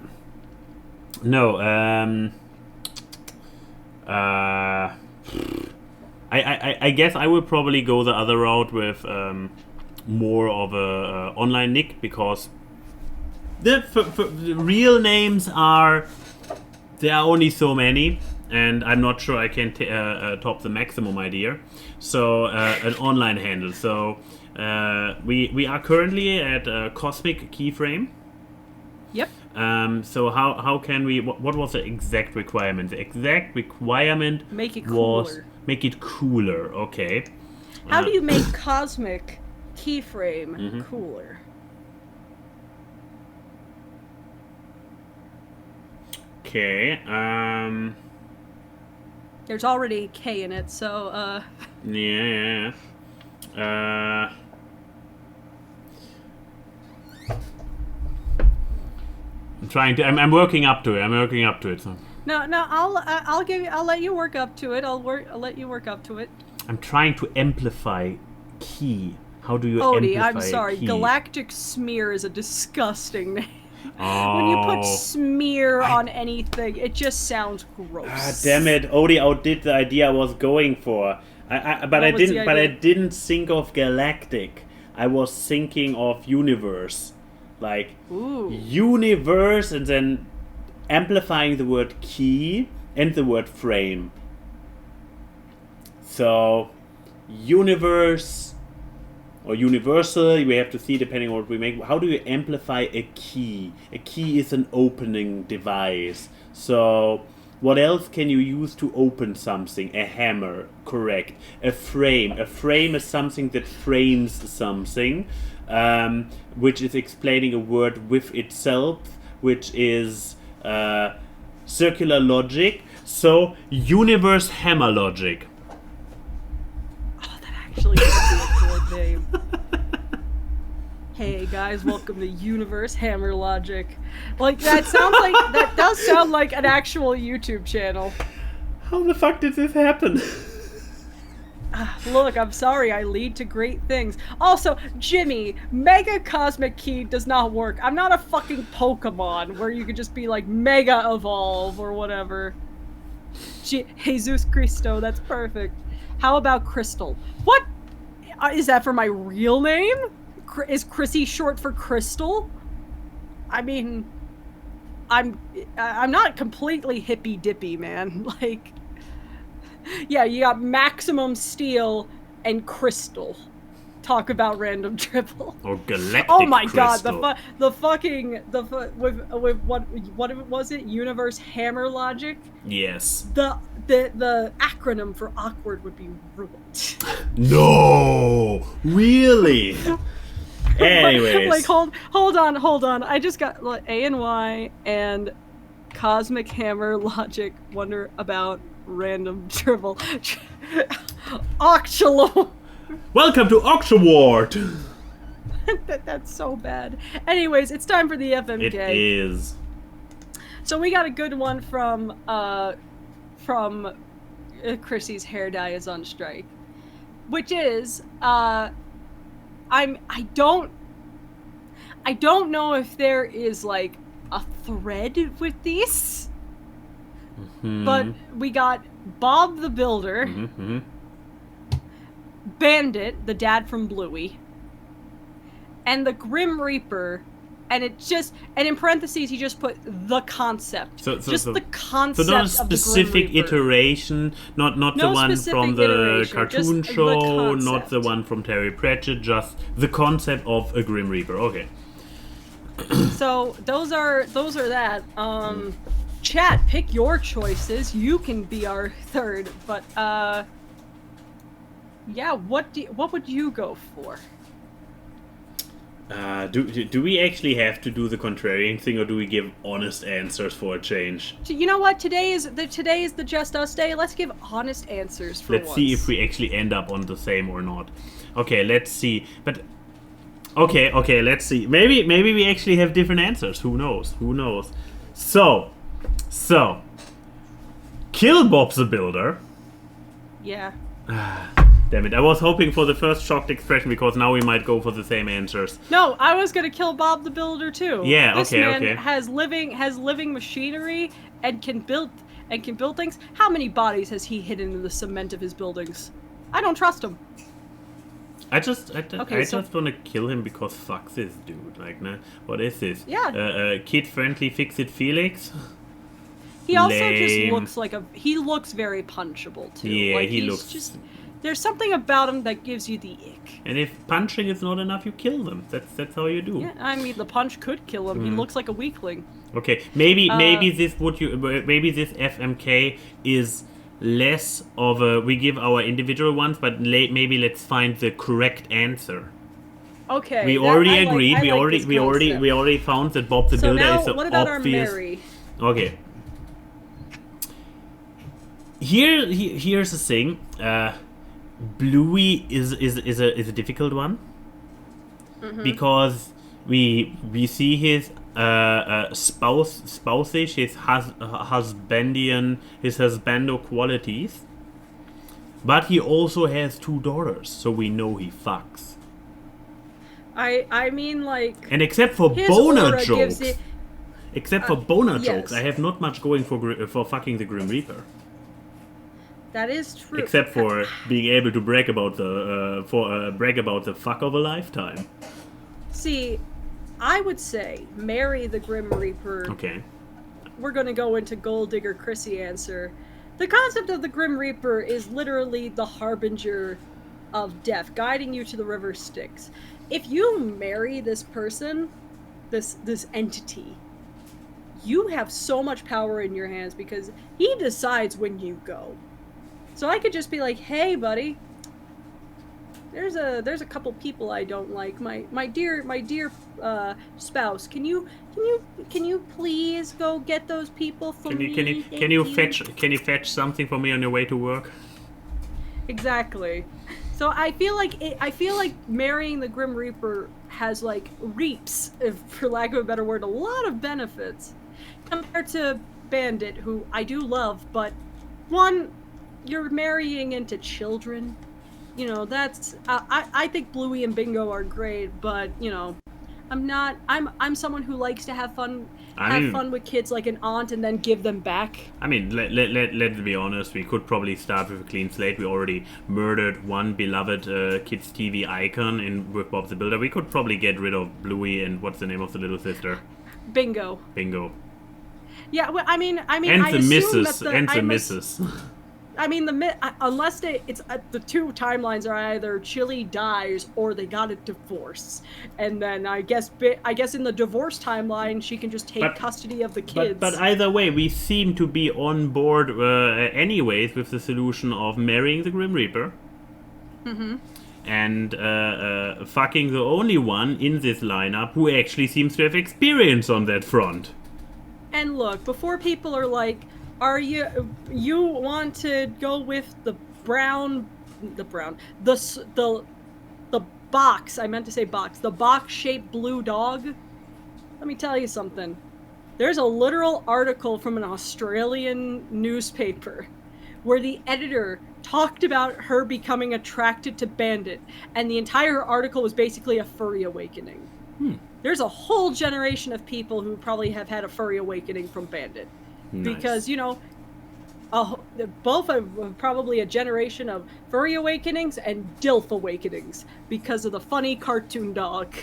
I guess I would probably go the other route with more of a online nick, because the real names there are only so many, and I'm not sure I can top the maximum idea. So an online handle. So we are currently at Cosmic Keyframe. Yep. So how can we? What was the exact requirement? The exact requirement was make it cooler. Okay. How do you make Cosmic Keyframe cooler? Okay. There's already a K in it, so Yeah. I'm trying to. I'm working up to it. So. No, I'll let you work up to it. I'll let you work up to it. I'm trying to amplify key. How do you Odie, amplify I'm sorry. key? Galactic smear is a disgusting name. Oh. When you put smear on anything, it just sounds gross. Ah, damn it! Odie outdid the idea I was going for. But I didn't think of galactic. I was thinking of universe, like universe, and then amplifying the word key and the word frame. So, universe or universal, we have to see depending on what we make. How do you amplify a key? A key is an opening device. So, what else can you use to open something? A hammer, correct. A frame. A frame is something that frames something, which is explaining a word with itself, which is circular logic. So, universe hammer logic. Oh, that actually would be a good name. Hey guys, welcome to Universe Hammer Logic. Like that does sound like an actual YouTube channel. How the fuck did this happen? Look, I'm sorry, I lead to great things. Also, Jimmy, Mega Cosmic Key does not work. I'm not a fucking Pokemon where you could just be like Mega Evolve or whatever. Jesus Cristo, that's perfect. How about Crystal? What? Is that for my real name? Is Chrissy short for Crystal? I mean, I'm not completely hippy dippy, man. Like, yeah, you got Maximum Steel and Crystal. Talk about random dribble. Or galactic. Oh my crystal. god, with what was it? Universe Hammer Logic. Yes. The acronym for awkward would be ruined. No, really. Anyways, like hold on. I just got A and Y and Cosmic Hammer Logic. Wonder about random dribble. Octolo. Welcome to AWKWARD. That's so bad. Anyways, it's time for the FMK. It is. So we got a good one from Chrissy's hair dye is on strike, which is I don't know if there is like a thread with these, but we got Bob the Builder, Bandit, the dad from Bluey, and the Grim Reaper, and in parentheses he just put the concept. So the concept. So not a specific iteration, not the one from the cartoon show, not the one from Terry Pratchett, just the concept of a Grim Reaper. Okay. So those are that. Chat, pick your choices. You can be our third, but yeah, what would you go for? Do we actually have to do the contrarian thing, or do we give honest answers for a change? You know what? Today is the Just Us Day. Let's give honest answers for once. Let's see if we actually end up on the same or not. Okay, let's see. But okay, let's see. Maybe we actually have different answers. Who knows? So, kill Bob the Builder. Yeah. Damn it, I was hoping for the first shocked expression because now we might go for the same answers. No, I was gonna kill Bob the Builder too. Yeah, this man has living machinery and can build things. How many bodies has he hidden in the cement of his buildings? I don't trust him. I just want to kill him because fuck this dude. Like, nah, what is this? Yeah. Kid-friendly Fix-It Felix? He also just looks very punchable too. Yeah, like, he looks just... There's something about him that gives you the ick. And if punching is not enough, you kill them. That's how you do. Yeah, I mean, the punch could kill him. He looks like a weakling. Okay, maybe this FMK is less of a we give our individual ones, but maybe let's find the correct answer. Okay. We already agreed. We already found that Bob the Builder is the what about obvious. our Mary? Okay. Here's the thing. Bluey is a difficult one because we see his spouseish, his husbando qualities, but he also has 2 daughters, so we know he fucks. I mean, like, and except for his boner aura jokes, gives it- jokes, I have not much going for fucking the Grim Reaper. That is true. Except for being able to brag about the fuck of a lifetime. See, I would say marry the Grim Reaper. Okay. We're gonna go into Gold Digger Chrissy answer. The concept of the Grim Reaper is literally the harbinger of death, guiding you to the river Styx. If you marry this person, this entity, you have so much power in your hands because he decides when you go. So I could just be like, "Hey, buddy, there's a couple people I don't like. My dear spouse, can you please go get those people for me? Can you fetch something for me on your way to work?" Exactly. So I feel like marrying the Grim Reaper has like reaps, for lack of a better word, a lot of benefits compared to Bandit, who I do love, but one, you're marrying into children. You know, that's I think Bluey and Bingo are great, but you know, I'm someone who likes to have fun with kids like an aunt and then give them back. I mean, let's be honest, we could probably start with a clean slate. We already murdered one beloved kids TV icon with Bob the Builder. We could probably get rid of Bluey and what's the name of the little sister? Bingo. Yeah, well, I mean, and I the assume missus, that and the missus. I mean, unless it's the 2 timelines are either Chili dies or they got a divorce, and then I guess in the divorce timeline she can just take custody of the kids. But either way, we seem to be on board anyways with the solution of marrying the Grim Reaper. Mm-hmm. And fucking the only one in this lineup who actually seems to have experience on that front. And look, before people are like, are you want to go with the box, I meant to say box, the box-shaped blue dog? Let me tell you something. There's a literal article from an Australian newspaper where the editor talked about her becoming attracted to Bandit, and the entire article was basically a furry awakening. There's a whole generation of people who probably have had a furry awakening from Bandit. Nice. Because, you know, both are probably a generation of furry awakenings and DILF awakenings because of the funny cartoon dog.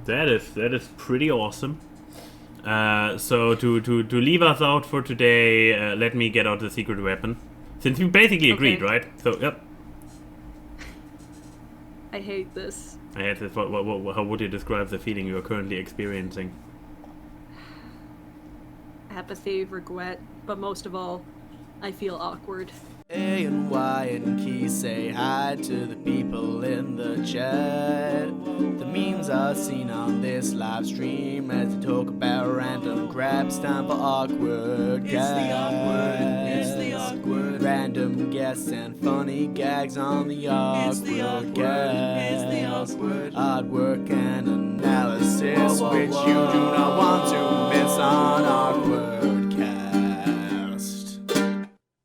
That is pretty awesome. So to leave us out for today, let me get out the secret weapon. Since we basically agreed, right? So, yep. I hate this. I hate this. How would you describe the feeling you are currently experiencing? Apathy, regret, but most of all, I feel awkward. A and Y and Key say hi to the people in the chat. The memes are seen on this live stream as they talk about random crap. It's time for awkward guys. It's the awkward. Random guests and funny gags on the awkward guys. Artwork and analysis which you do not